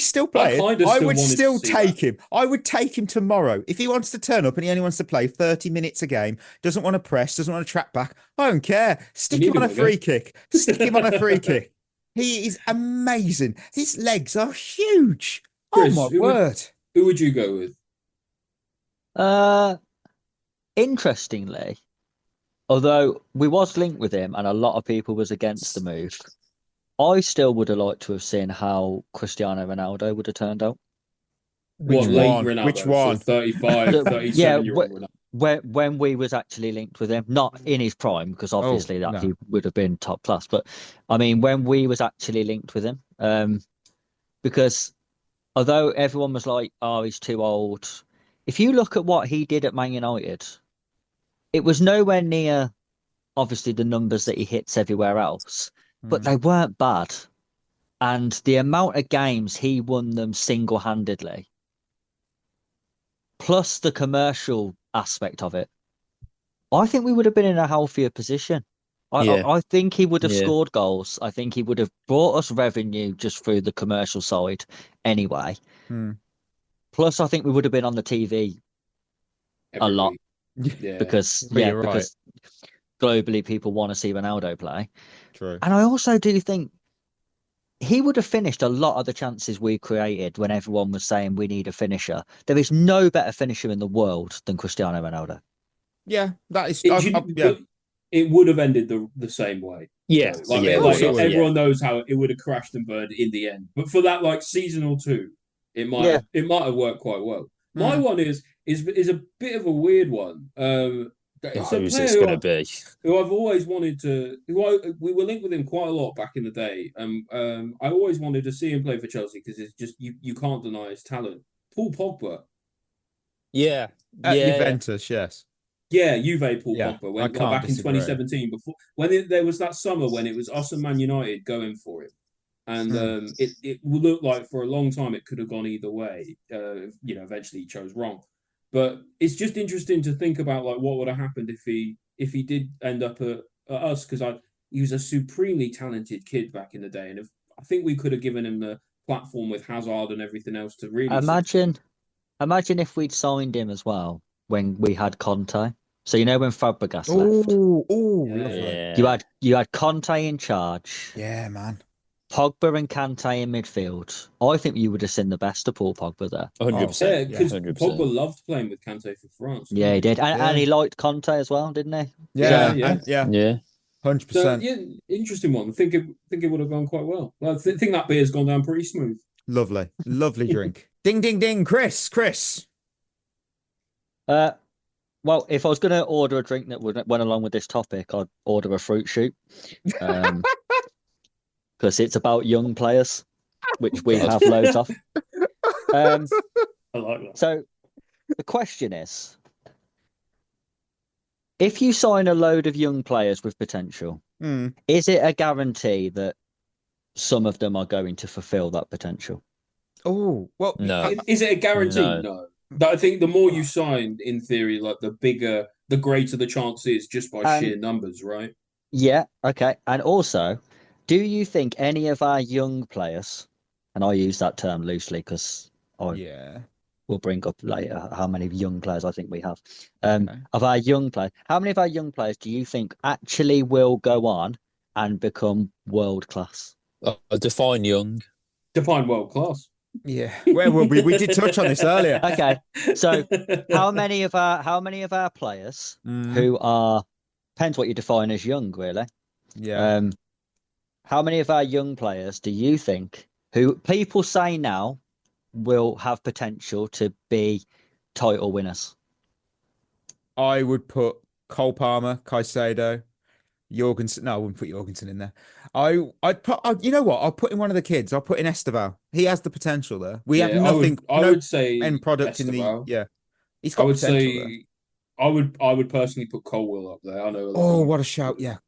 still playing. I would still take him. I would take him tomorrow. If he wants to turn up and he only wants to play 30 minutes a game, doesn't want to press, doesn't want to track back, I don't care. Stick him on a free kick. Stick him on a free kick. He is amazing. His legs are huge. Chris, oh, my word. Who would you go with? Interestingly, although we was linked with him and a lot of people was against the move, I still would have liked to have seen how Cristiano Ronaldo would have turned out. Which one? Ronaldo, Which one? So 35, 37-year-old Ronaldo. When we was actually linked with him, not in his prime, because obviously he would have been top class, but I mean when we was actually linked with him, because although everyone was like, oh, he's too old, if you look at what he did at Man United, it was nowhere near obviously the numbers that he hits everywhere else, but they weren't bad. And the amount of games he won them single-handedly, plus the commercial aspect of it, I think we would have been in a healthier position. I think he would have scored goals. I think he would have brought us revenue just through the commercial side anyway. Plus, I think we would have been on the TV a lot. Because globally people want to see Ronaldo play. True. And I also do think he would have finished a lot of the chances we created when everyone was saying we need a finisher. There is no better finisher in the world than Cristiano Ronaldo. Yeah, that is. It would have ended the same way. Yeah, everyone knows how it would have crashed and burned in the end. But for that season or two, it might have worked quite well. My one is a bit of a weird one. It's a Who's player this going to be? who I've always wanted to. We were linked with him quite a lot back in the day, and I always wanted to see him play for Chelsea because it's just you can't deny his talent. Paul Pogba. Yeah, At Juventus, yes. Yeah, Juve Paul Yeah, Pogba. I can't Back disagree. in 2017, before there was that summer when it was us and Man United going for it, and it looked like for a long time it could have gone either way. Eventually he chose wrong, but it's just interesting to think about like what would have happened if he did end up at us, because he was a supremely talented kid back in the day, and I think we could have given him the platform with Hazard and everything else to really Imagine if we'd signed him as well when we had Conte. So when Fabregas left, lovely. you had Conte in charge. Yeah, man. Pogba and Kante in midfield. I think you would have seen the best of Paul Pogba there. 100%. because 100%. Pogba loved playing with Kante for France. Yeah, he did, and he liked Conte as well, didn't he? Yeah. 100%. So, interesting one. I think it would have gone quite well. I think that beer's gone down pretty smooth. Lovely drink. Ding, ding, ding. Chris. Well, if I was going to order a drink that went along with this topic, I'd order a fruit shoot. Because it's about young players, which we have loads of. I like that. So the question is, if you sign a load of young players with potential, is it a guarantee that some of them are going to fulfill that potential? Oh, well, no. Is it a guarantee? No. I think the more you sign, in theory, like the greater the chance is, just by sheer numbers, right? Yeah, okay. And also, do you think any of our young players, and I use that term loosely because we'll bring up later how many young players I think we have. Of our young players, how many of our young players do you think actually will go on and become world class? Define young. Define world class. Yeah, where will we? We did touch on this earlier. Okay, so how many of our players who are, depends what you define as young, really. Yeah. How many of our young players do you think who people say now will have potential to be title winners? I would put Cole Palmer, Caicedo, Jorgensen. No, I wouldn't put Jorgensen in there. I'd put. You know what? I'll put in one of the kids. I'll put in Esteval. He has the potential there. We have nothing. I would say end product Esteval. in the. He's got potential there. I would personally put Colwell up there. I know. Oh, what a shout! Yeah.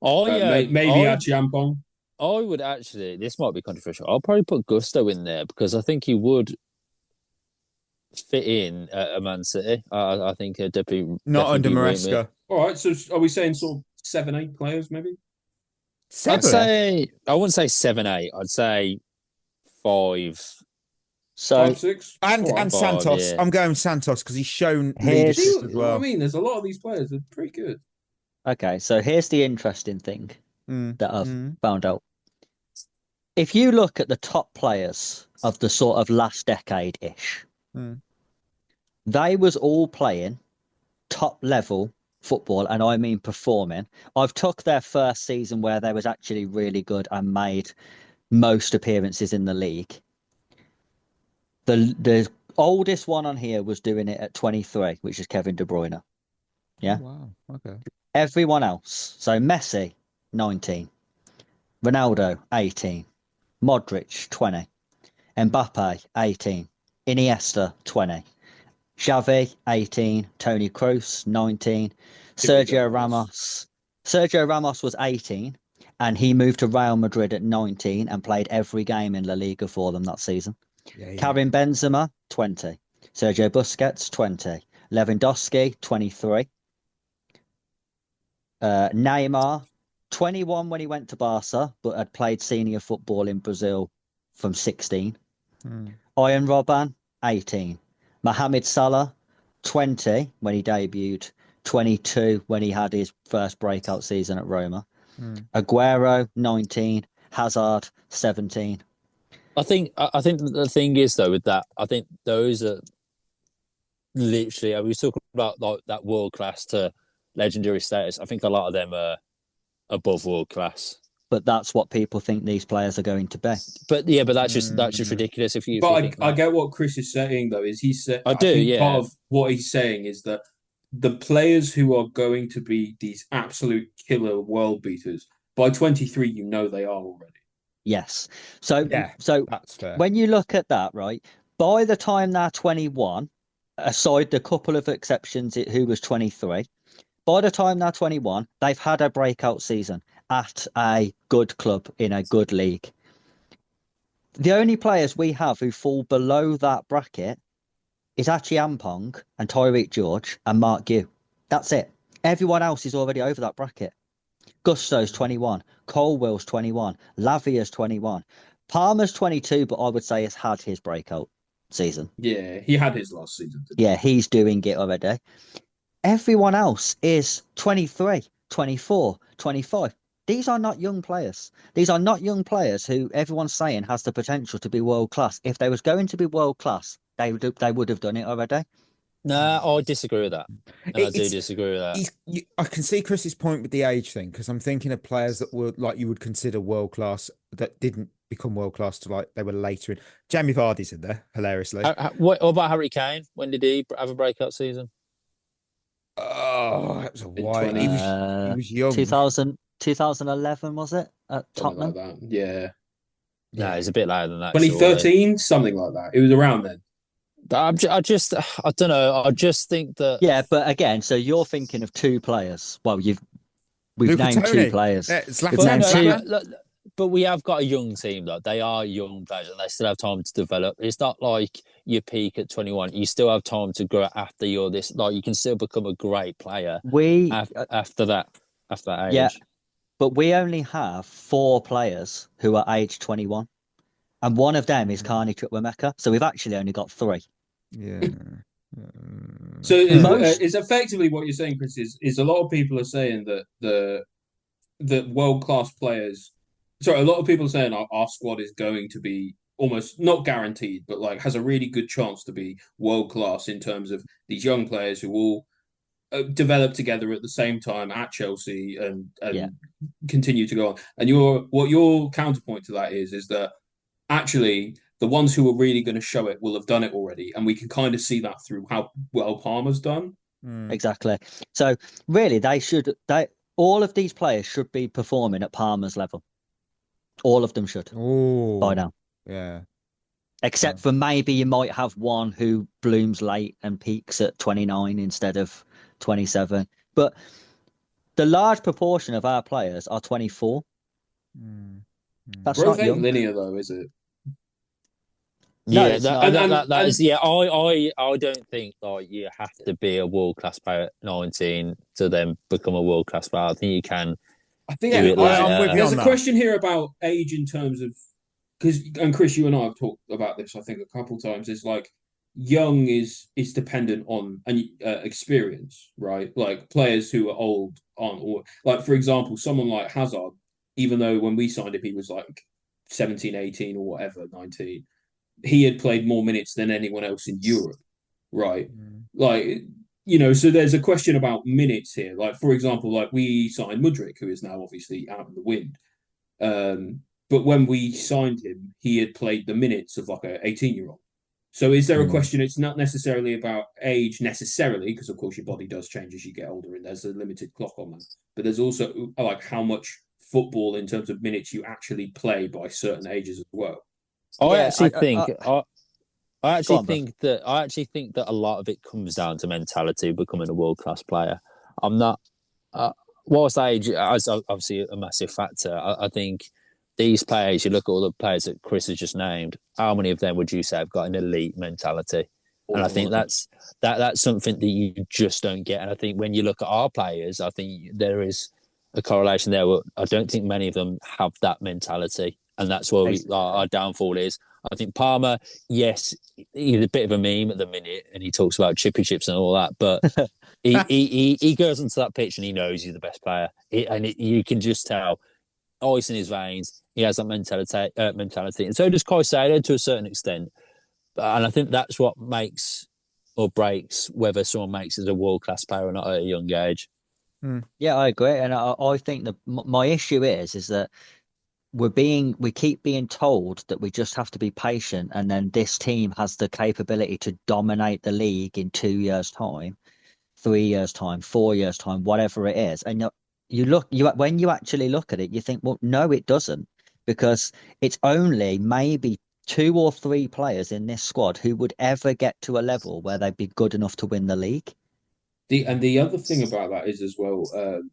Maybe Achiampong. I would actually. This might be controversial. I'll probably put Gusto in there because I think he would fit in at Man City. I think he'd definitely not under Maresca. All right. So are we saying sort of 7-8 players, maybe? 7? I wouldn't say 7-8. I'd say 5. So 5-6 and Santos. Yeah. I'm going Santos because he's shown leadership as well. I mean, there's a lot of these players that are pretty good. Okay, so here's the interesting thing that I've found out. If you look at the top players of the sort of last decade-ish, they was all playing top level football, and I mean performing. I've took their first season where they was actually really good and made most appearances in the league. The oldest one on here was doing it at 23, which is Kevin De Bruyne. Yeah. Oh, wow. Okay. Everyone else. So Messi, 19. Ronaldo, 18. Modric, 20. Mbappe, 18. Iniesta, 20. Xavi, 18. Toni Kroos, 19. Sergio Ramos was 18, and he moved to Real Madrid at 19 and played every game in La Liga for them that season. Karim Benzema, 20. Sergio Busquets, 20. Lewandowski, 23. Neymar, 21 when he went to Barca, but had played senior football in Brazil from 16. Ian Robben, 18. Mohamed Salah, 20 when he debuted. 22 when he had his first breakout season at Roma. Aguero, 19. Hazard, 17. I think the thing is though with that, I think those are literally. We were talking about like that world class to legendary status. I think a lot of them are above world class. but that's what people think these players are going to be. But that's just ridiculous. If you But I get what Chris is saying though. Is he said? I do. think Yeah. Part of what he's saying is that the players who are going to be these absolute killer world beaters by 23, they are already. Yes. So that's fair. when you look at that, right, by the time they're 21, aside the couple of exceptions who was 23, by the time they're 21, they've had a breakout season at a good club in a good league. The only players we have who fall below that bracket is Archie Ampong and Tyreek George and Mark Gue. That's it. Everyone else is already over that bracket. Gusto's 21, Colwell's 21, Lavia's 21, Palmer's 22, but I would say has had his breakout season. Yeah, he had his last season. Yeah, he's doing it already. Everyone else is 23, 24, 25. These are not young players. These are not young players who everyone's saying has the potential to be world class. If they was going to be world class, they would have done it already. No, I disagree with that. And I do disagree with that. I can see Chris's point with the age thing, because I'm thinking of players that were like you would consider world class that didn't become world class to like they were later in. Jamie Vardy's in there, hilariously. What about Harry Kane? When did he have a breakout season? Oh, that was a while. He was young. 2011 was it at Tottenham? Like that. Yeah. No, it's a bit later than that. 2013, something like that. It was around then. I don't know. I just think that. Yeah, but again, so you're thinking of two players. Well, we've Luca named Toni. two players. Yeah, Zlatan. But we have got a young team, though. They are young players and they still have time to develop. It's not like you peak at 21. You still have time to grow after you're this. Like, you can still become a great player after that age. Yeah, but we only have 4 players who are age 21. And one of them is Carney Chukwuemeka. So we've actually only got 3. Yeah. So it's effectively what you're saying, Chris, is a lot of people are saying that the world-class players... Sorry, a lot of people are saying our squad is going to be almost not guaranteed, but like has a really good chance to be world-class in terms of these young players who all develop together at the same time at Chelsea and continue to go on. And your counterpoint to that is that actually the ones who are really going to show it will have done it already, and we can kind of see that through how well Palmer's done. Exactly. So really, all of these players should be performing at Palmer's level. All of them should by now. Yeah. Except for maybe you might have one who blooms late and peaks at 29 instead of 27. But the large proportion of our players are 24. That's Growth not young. ain't linear though, is it? No, Yeah, that is. Yeah, I don't think like you have to be a world class player at 19 to then become a world class player. I think you can. I think do it I'm with you there's on a that. question here about age in terms of and Chris, you and I have talked about this I think a couple times. It's like young is dependent on experience, right? Like players who are old aren't, or like for example, someone like Hazard, even though when we signed him he was like 17, 18 or whatever, 19, he had played more minutes than anyone else in Europe, right? Like, so there's a question about minutes here. Like, for example, like we signed Mudryk, who is now obviously out in the wind. But when we signed him, he had played the minutes of like an 18-year-old. So is there a question? It's not necessarily about age necessarily, because of course your body does change as you get older and there's a limited clock on that. But there's also like how much football in terms of minutes you actually play by certain ages as well. I actually think that a lot of it comes down to mentality, becoming a world class player. I'm not. Whilst age is obviously a massive factor, I think these players. You look at all the players that Chris has just named. How many of them would you say have got an elite mentality? And I think that's something that you just don't get. And I think when you look at our players, I think there is a correlation there. I don't think many of them have that mentality. And that's where our downfall is. I think Palmer, yes, he's a bit of a meme at the minute, and he talks about chippy chips and all that. But he goes onto that pitch and he knows he's the best player, you can just tell, ice in his veins. He has that mentality, and so does Caicedo to a certain extent. And I think that's what makes or breaks whether someone makes it a world class player or not at a young age. Yeah, I agree, and I think that my issue is that we keep being told that we just have to be patient, and then this team has the capability to dominate the league in 2 years' time, 3 years' time, 4 years' time, whatever it is. And when you actually look at it, you think, well, no, it doesn't, because it's only maybe 2 or 3 players in this squad who would ever get to a level where they'd be good enough to win the league. The other thing about that is as well,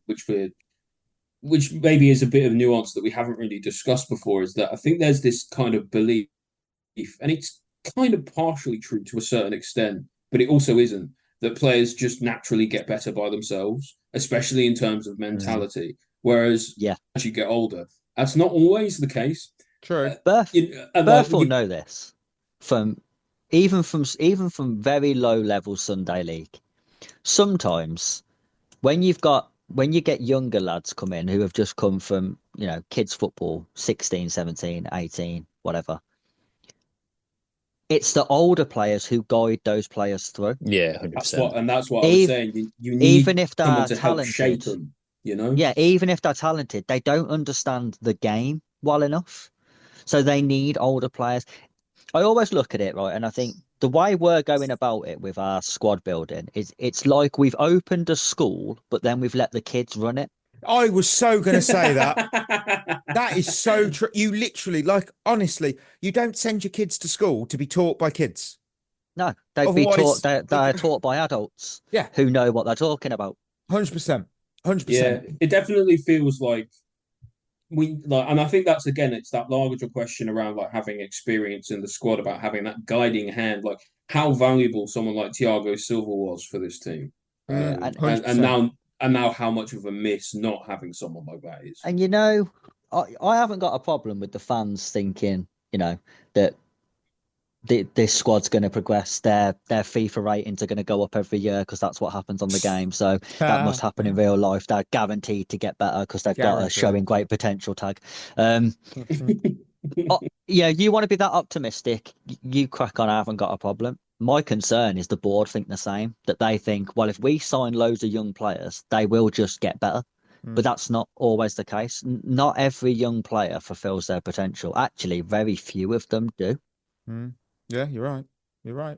which maybe is a bit of nuance that we haven't really discussed before, is that I think there's this kind of belief, and it's kind of partially true to a certain extent, but it also isn't, that players just naturally get better by themselves, especially in terms of mentality. Whereas as you get older, that's not always the case. True. Berth will know this from very low level Sunday league. Sometimes when you get younger lads come in who have just come from, kids football, 16, 17, 18, whatever, it's the older players who guide those players through. Yeah, 100%. That's what I was saying. You need even if they're someone to talented, help shape them, Yeah, even if they're talented, they don't understand the game well enough. So they need older players. I always look at it, right, and I think the way we're going about it with our squad building is it's like we've opened a school, but then we've let the kids run it. I was so going to say that. That is so true. You literally, honestly, you don't send your kids to school to be taught by kids. No, they'd be taught. They're taught by adults. Yeah, who know what they're talking about. 100%. 100%. Yeah, it definitely feels like and I think that's, again, it's that larger question around having experience in the squad, about having that guiding hand, how valuable someone like Thiago Silva was for this team, and now how much of a miss not having someone like that is. And I haven't got a problem with the fans thinking, that this squad's going to progress. Their FIFA ratings are going to go up every year because that's what happens on the game. So that must happen in real life. They're guaranteed to get better because they've got a showing great potential tag. You want to be that optimistic, you crack on. I haven't got a problem. My concern is the board think the same, that they think, well, if we sign loads of young players, they will just get better. But that's not always the case. Not every young player fulfills their potential. Actually, very few of them do. Yeah, you're right. You're right.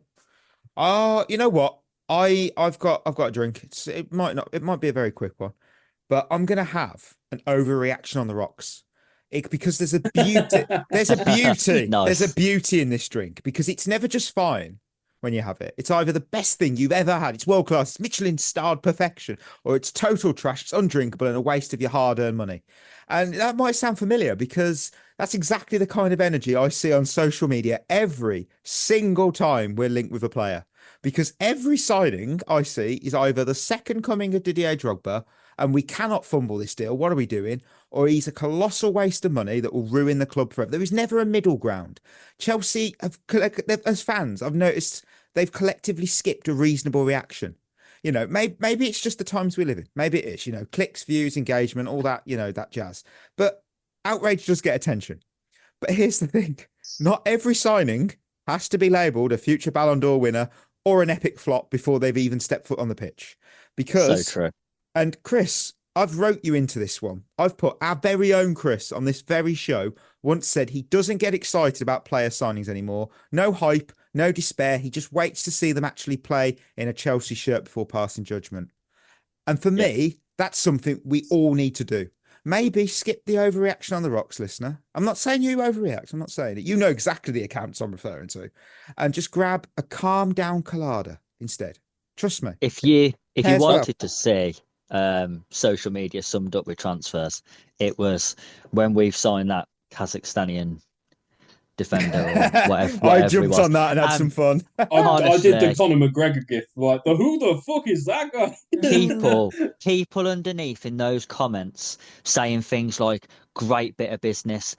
Oh, you know what? I've got a drink. It might be a very quick one, but I'm gonna have an overreaction on the rocks. Because there's a beauty. There's a beauty. Nice. There's a beauty in this drink, because it's never just fine when you have it. It's either the best thing you've ever had, it's world class, it's Michelin starred perfection, or it's total trash, it's undrinkable and a waste of your hard-earned money. And that might sound familiar, because that's exactly the kind of energy I see on social media every single time we're linked with a player. Because every signing I see is either the second coming of Didier Drogba, and we cannot fumble this deal, what are we doing? Or he's a colossal waste of money that will ruin the club forever. There is never a middle ground. Chelsea, as fans, I've noticed they've collectively skipped a reasonable reaction. Maybe it's just the times we live in. Maybe it is, clicks, views, engagement, all that, that jazz. But outrage does get attention. But here's the thing. Not every signing has to be labelled a future Ballon d'Or winner or an epic flop before they've even stepped foot on the pitch. Because, so true. And Chris, I've wrote you into this one. I've put our very own Chris on this very show once said he doesn't get excited about player signings anymore. No hype, no despair. He just waits to see them actually play in a Chelsea shirt before passing judgment. And for me, that's something we all need to do. Maybe skip the overreaction on the rocks, listener. I'm not saying you overreact. I'm not saying it. You know exactly the accounts I'm referring to. And just grab a calm down colada instead. Trust me. If you wanted to say social media summed up with transfers, it was when we've signed that Kazakhstanian defender or whatever. I jumped on that and had some fun. I did the Conor McGregor gif, who the fuck is that guy? people underneath in those comments saying things like, great bit of business,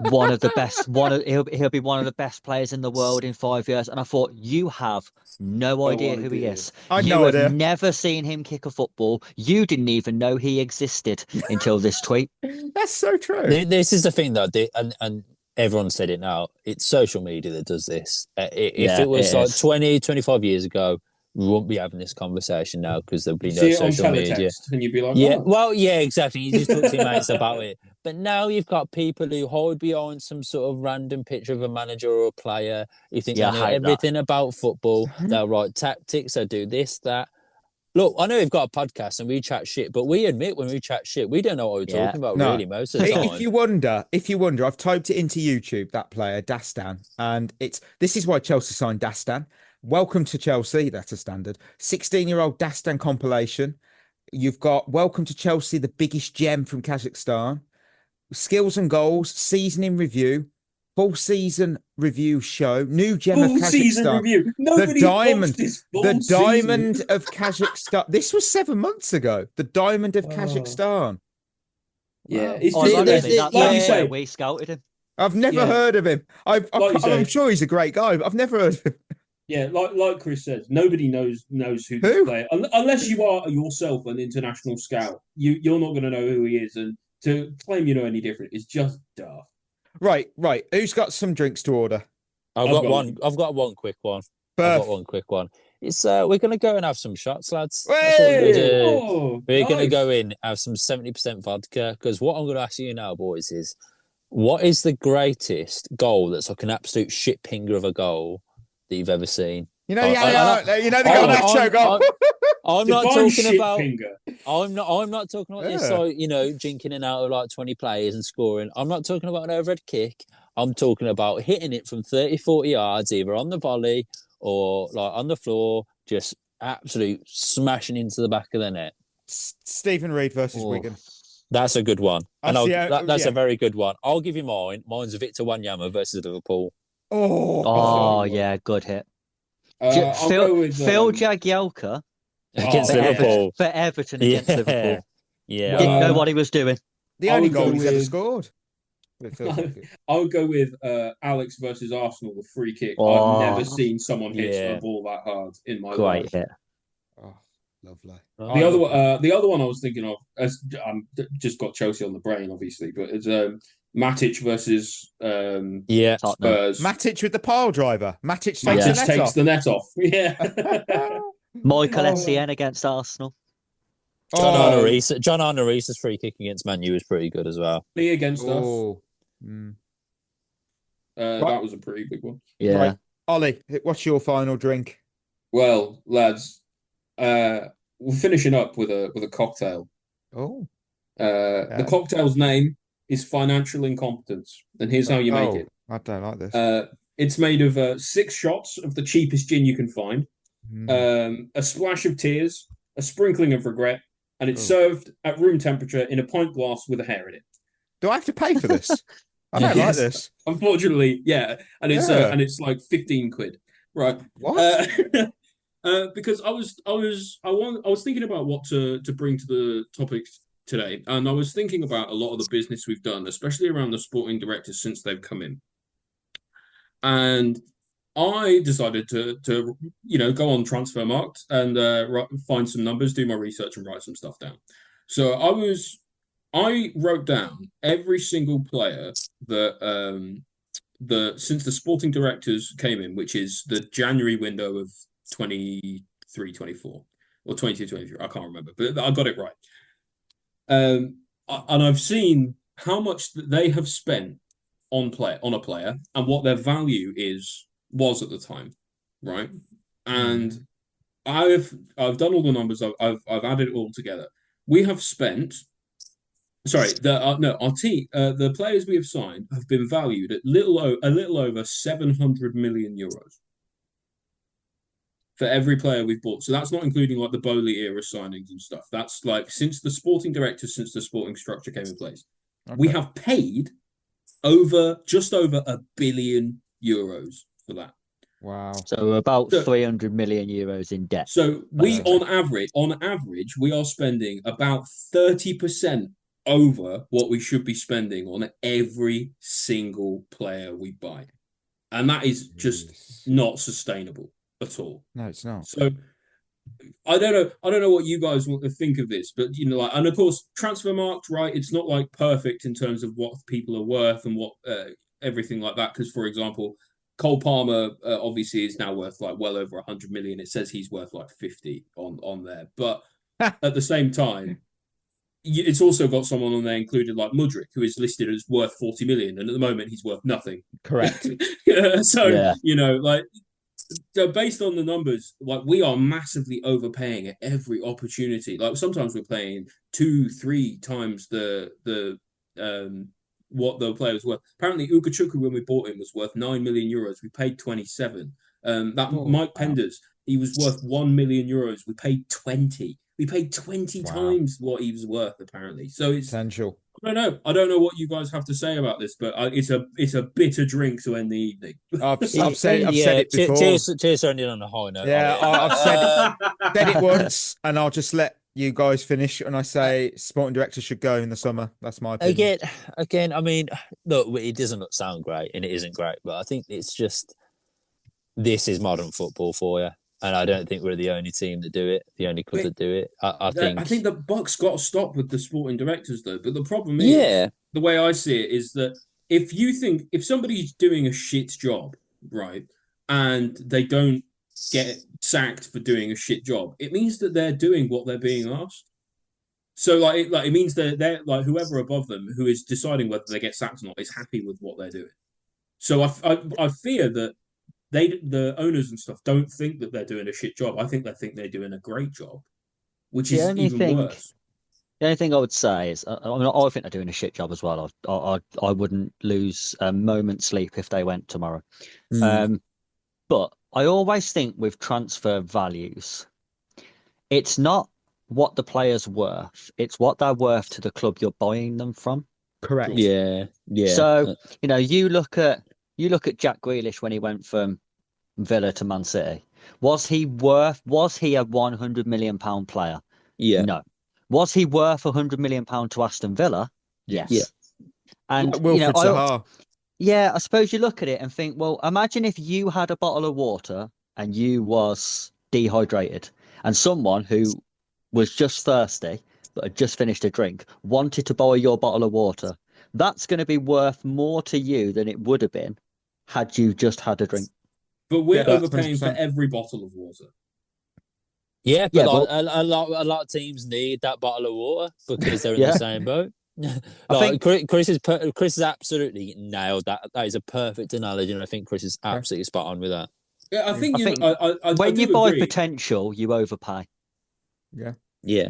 one of the best, he'll be one of the best players in the world in 5 years. And I thought, you have no idea who he is. You have never seen him kick a football. You didn't even know he existed until this tweet. That's so true. This is the thing, though, and everyone said it now. It's social media that does this. If it was 20, 25 years ago, we wouldn't be having this conversation now because there'll be no social media. And you'd be like, yeah, well, yeah, exactly. You just talk to your mates about it. But now you've got people who hide behind some sort of random picture of a manager or a player. You think Yeah, they I know hate that. everything about football. They'll write tactics. They'll do this, that. Look, I know we've got a podcast and we chat shit, but we admit when we chat shit, we don't know what we're Yeah. talking about No. really most of the time. If you wonder, I've typed it into YouTube, that player, Dastan, and this is why Chelsea signed Dastan. Welcome to Chelsea, that's a standard. 16-year-old Dastan compilation. You've got Welcome to Chelsea, the biggest gem from Kazakhstan. Skills and goals, season in review, full season review show, new gem of Kazakhstan. Season review. The diamond of Kazakhstan. This was 7 months ago. The diamond of Kazakhstan. Yeah, Wow. it's Honestly, just like you say. we scouted him. I've never heard of him. I'm sure he's a great guy, but I've never heard of him. Yeah, like Chris says, nobody knows who this player, unless you are yourself an international scout. You're not going to know who he is, and to claim you know any different is just daft. Right. Who's got some drinks to order? I've got one quick one. I've got one quick one. It's we're gonna go and have some shots, lads. That's what we're gonna do. We're gonna go in, have some 70% vodka. Because what I'm gonna ask you now, boys, is what is the greatest goal that's like an absolute shit pinger of a goal that you've ever seen? You know the Garnacho goal. I'm not talking about. I'm not talking about this. So drinking in and out of like 20 players and scoring. I'm not talking about an overhead kick. I'm talking about hitting it from 30, 40 yards, either on the volley or like on the floor, just absolute smashing into the back of the net. Stephen Reid versus Wigan. That's a good one. That's a very good one. I'll give you mine. Mine's Victor Wanyama versus Liverpool. Oh yeah, good hit. Phil Jagielka against Liverpool. For Everton against Liverpool. Yeah. Didn't know what he was doing. The only goal he's ever scored. I would go with Alex versus Arsenal, the free kick. I've never seen someone hit a ball that hard in my life. Great hit. Oh, lovely. The other one I was thinking of, just got Chelsea on the brain, obviously, but it's Matic versus Spurs. Matic with the pile driver. Matic takes the net off. Yeah. Michael Essien against Arsenal. John Arne Riis's free kick against Man U was pretty good as well. Me against us. That was a pretty big one. Yeah. Right. Ollie, what's your final drink? Well, lads, we're finishing up with a cocktail. The cocktail's name is Financial Incompetence, and here's how you make it. I don't like this. It's made of 6 shots of the cheapest gin you can find, a splash of tears, a sprinkling of regret, and it's served at room temperature in a pint glass with a hair in it. Do I have to pay for this? I don't like this. Unfortunately, yeah, and it's like 15 quid, right? What? Because I was thinking about what to bring to the topics today, and I was thinking about a lot of the business we've done, especially around the sporting directors since they've come in, and I decided to go on Transfermarkt and find some numbers, do my research, and write some stuff down. So I wrote down every single player that since the sporting directors came in, which is the January window of 23-24 or 22-23, I can't remember, but I got it right. And I've seen how much they have spent on a player and what their value was at the time, right? And I've done all the numbers. I've added it all together. We have spent. Sorry, the players we have signed have been valued at a little over 700 million euros for every player we've bought. So that's not including like the Bowley era signings and stuff. That's like since the sporting structure came in place. Okay. We have paid just over €1 billion for that. Wow. So about 300 million euros in debt. So we on average, we are spending about 30% over what we should be spending on every single player we buy. And that is just not sustainable at all. No, it's not. So I don't know what you guys want to think of this, but and of course Transfermarkt, right? It's not like perfect in terms of what people are worth and what everything like that. Because for example, Cole Palmer obviously is now worth like well over 100 million. It says he's worth like 50 on there, but at the same time, it's also got someone on there included like Mudryk, who is listed as worth 40 million, and at the moment he's worth nothing. Correct. So Yeah. like. So based on the numbers, like we are massively overpaying at every opportunity. Like sometimes we're playing 2-3 times the what the player was worth. Apparently, Ugachuku, when we bought him, was worth 9 million euros. We paid 27. Mike Penders, he was worth 1 million euros. We paid 20. We paid 20 times what he was worth, apparently. So it's Potential. I don't know what you guys have to say about this, but it's a bitter drink to end the evening. I've said it before. Cheers ending on a high note. Yeah, I've said it once, and I'll just let you guys finish. And I say, sporting director should go in the summer. That's my opinion. Again. I mean, look, it doesn't sound great, and it isn't great, but I think it's just this is modern football for you. And I don't think we're the only team that do it, the only club that do it. I think the buck's got to stop with the sporting directors, though. But the problem is, the way I see it is that if somebody's doing a shit job, right, and they don't get sacked for doing a shit job, it means that they're doing what they're being asked. So it means they're like whoever above them who is deciding whether they get sacked or not is happy with what they're doing. So I fear that. The owners and stuff don't think that they're doing a shit job. I think they're doing a great job, which is even worse. The only thing I would say is, I think they're doing a shit job as well. I wouldn't lose a moment's sleep if they went tomorrow. But I always think with transfer values, it's not what the player's worth; it's what they're worth to the club you're buying them from. Correct. Yeah. So you look at Jack Grealish when he went from Villa to Man City. Was he a £100 million player? Yeah. No. Was he worth £100 million to Aston Villa? Yes. Yeah. And Wilfred Zaha. I suppose you look at it and think, well, imagine if you had a bottle of water and you was dehydrated, and someone who was just thirsty but had just finished a drink wanted to buy your bottle of water. That's going to be worth more to you than it would have been had you just had a drink. But we're overpaying 100%. For every bottle of water. Yeah, but a lot of teams need that bottle of water because they're in the same boat. Chris has absolutely nailed that. That is a perfect analogy, and I think Chris is absolutely spot on with that. Yeah, I think when you buy potential, you overpay. Yeah.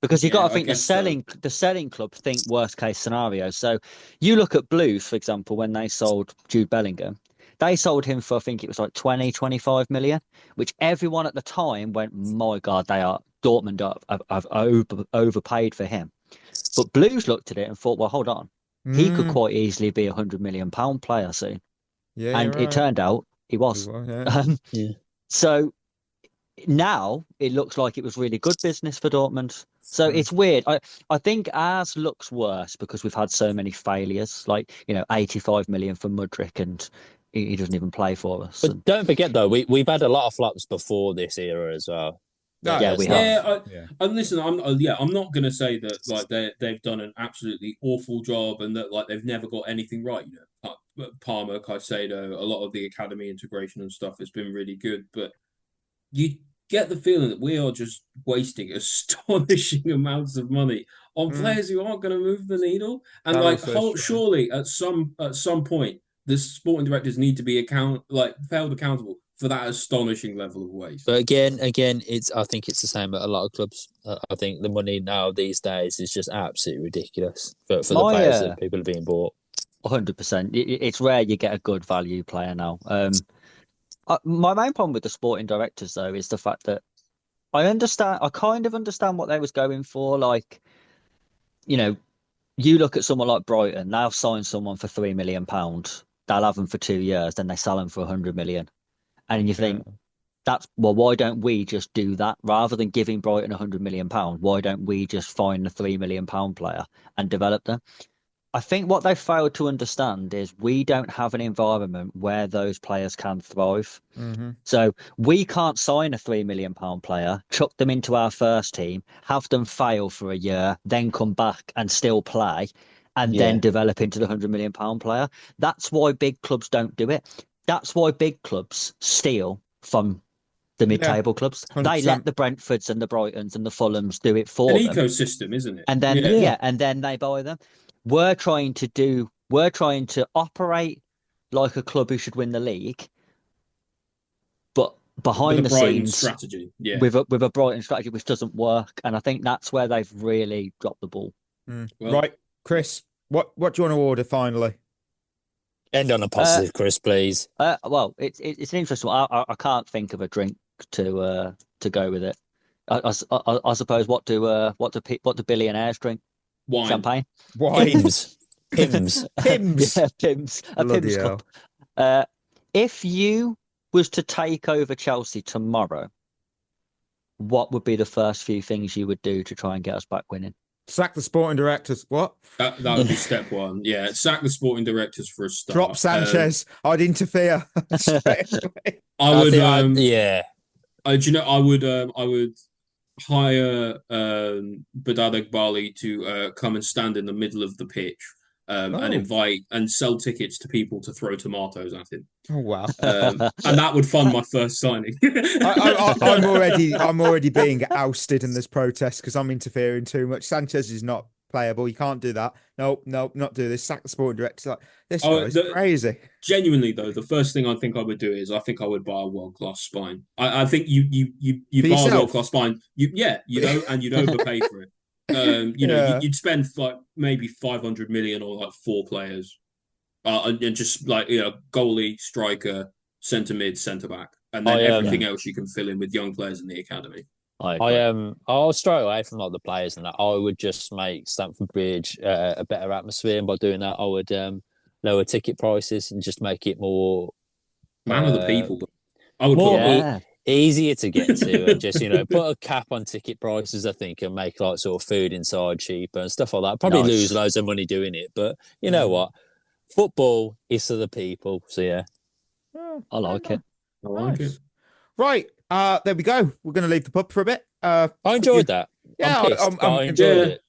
Because you've got to think the selling club think worst case scenario. So you look at Blues, for example, when they sold Jude Bellingham, they sold him for, I think it was like 20, 25 million, which everyone at the time went, my God, Dortmund have overpaid for him. But Blues looked at it and thought, well, hold on. He could quite easily be £100 million player soon. Yeah, and it turned out he was. So now it looks like it was really good business for Dortmund. So it's weird. I think ours looks worse because we've had so many failures, like 85 million for Mudryk, and he doesn't even play for us. But don't forget though, we've had a lot of flops before this era as well. We have. And listen, I'm not going to say that like they've done an absolutely awful job and that like they've never got anything right. Palmer, Caicedo, a lot of the academy integration and stuff has been really good, but you get the feeling that we are just wasting astonishing amounts of money on players who aren't going to move the needle. And surely at some point, the sporting directors need to be held accountable for that astonishing level of waste. But again, I think it's the same at a lot of clubs. I think the money now these days is just absolutely ridiculous for the players that people are being bought. 100%. It's rare you get a good value player now. My main problem with the sporting directors, though, is the fact that I kind of understand what they was going for. Like, you look at someone like Brighton, they'll sign someone for £3 million. They'll have them for 2 years, then they sell them for 100 million. And you think, why don't we just do that? Rather than giving Brighton £100 million, why don't we just find a £3 million player and develop them? I think what they failed to understand is we don't have an environment where those players can thrive. Mm-hmm. So we can't sign a £3 million player, chuck them into our first team, have them fail for a year, then come back and still play, and then develop into the £100 million player. That's why big clubs don't do it. That's why big clubs steal from the mid-table clubs. They 100%. let the Brentfords and the Brightons and the Fulhams do it for An them. ecosystem, isn't it? And then and then they buy them. We're trying to operate like a club who should win the league, but behind With the a Brighton scenes strategy, yeah. with a Brighton strategy which doesn't work. And I think that's where they've really dropped the ball. Well- Right, Chris, what do you want to order finally? End on a positive, Chris, please. Well, it's an interesting one. I can't think of a drink to go with it. I suppose what do billionaires drink? Wine. Champagne. Wine. Pims. Pims. Yeah, Pims. A Bloody Pims hell. cup. If you was to take over Chelsea tomorrow, what would be the first few things you would do to try and get us back winning? Sack the sporting directors. What? That would be step one. Yeah, sack the sporting directors for a start. Drop Sanchez. I'd interfere straight away. I would. Yeah. Do you know? I would hire Badad Bali to come and stand in the middle of the pitch and invite and sell tickets to people to throw tomatoes at him. Oh wow! And that would fund my first signing. I'm already being ousted in this protest because I'm interfering too much. Sanchez is not playable. You can't do that. Nope, not do this. Sack the sporting director. Like, this guy's crazy. Genuinely though, the first thing I think I would do is I think I would buy a world class spine. I think you buy a world class spine. And you'd overpay for it. You'd spend like maybe 500 million on like 4 players, and just like goalie, striker, centre mid, centre back, and then everything else you can fill in with young players in the academy. I'll stray away from like the players and that. I would just make Stamford Bridge a better atmosphere, and by doing that, I would lower ticket prices and just make it more man of the people. I would easier to get to, and just put a cap on ticket prices, I think, and make like sort of food inside cheaper and stuff like that. Probably lose loads of money doing it, but you know what? Football is for the people, so yeah. I like it. I like it. Right, there we go. We're going to leave the pub for a bit. I enjoyed that. Yeah, I enjoyed it.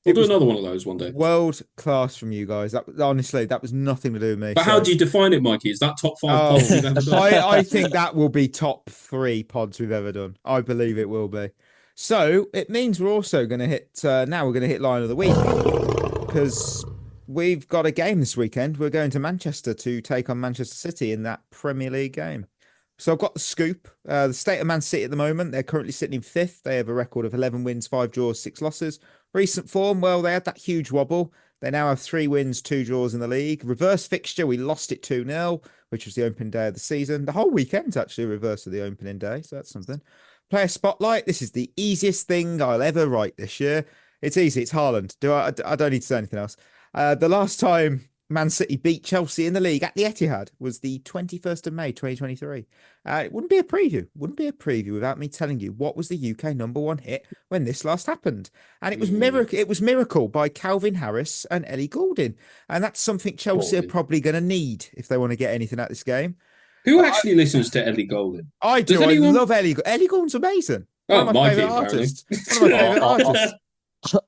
We'll do another one of those one day. World class from you guys. That honestly, that was nothing to do with me. But how do you define it, Mikey? Is that top 5 pods we've ever done? I think that will be top 3 pods we've ever done. I believe it will be. So it means we're also going to hit. Now we're going to hit line of the week because we've got a game this weekend. We're going to Manchester to take on Manchester City in that Premier League game. So I've got the scoop. The state of Man City at the moment, they're currently sitting in 5th. They have a record of 11 wins, 5 draws, 6 losses. Recent form, well, they had that huge wobble. They now have 3 wins, 2 draws in the league. Reverse fixture, we lost it 2-0, which was the opening day of the season. The whole weekend's actually reverse of the opening day, so that's something. Player spotlight, this is the easiest thing I'll ever write this year. It's easy, it's Haaland. I don't need to say anything else. The last time Man City beat Chelsea in the league at the Etihad was the 21st of May, 2023. It wouldn't be a preview without me telling you what was the UK #1 hit when this last happened. And it was Miracle by Calvin Harris and Ellie Goulding. And that's something Chelsea are probably going to need if they want to get anything out of this game. Who actually listens to Ellie Goulding? I do. I love Ellie. Ellie Goulding's amazing. One of my favourite artists. One of my favourite artists.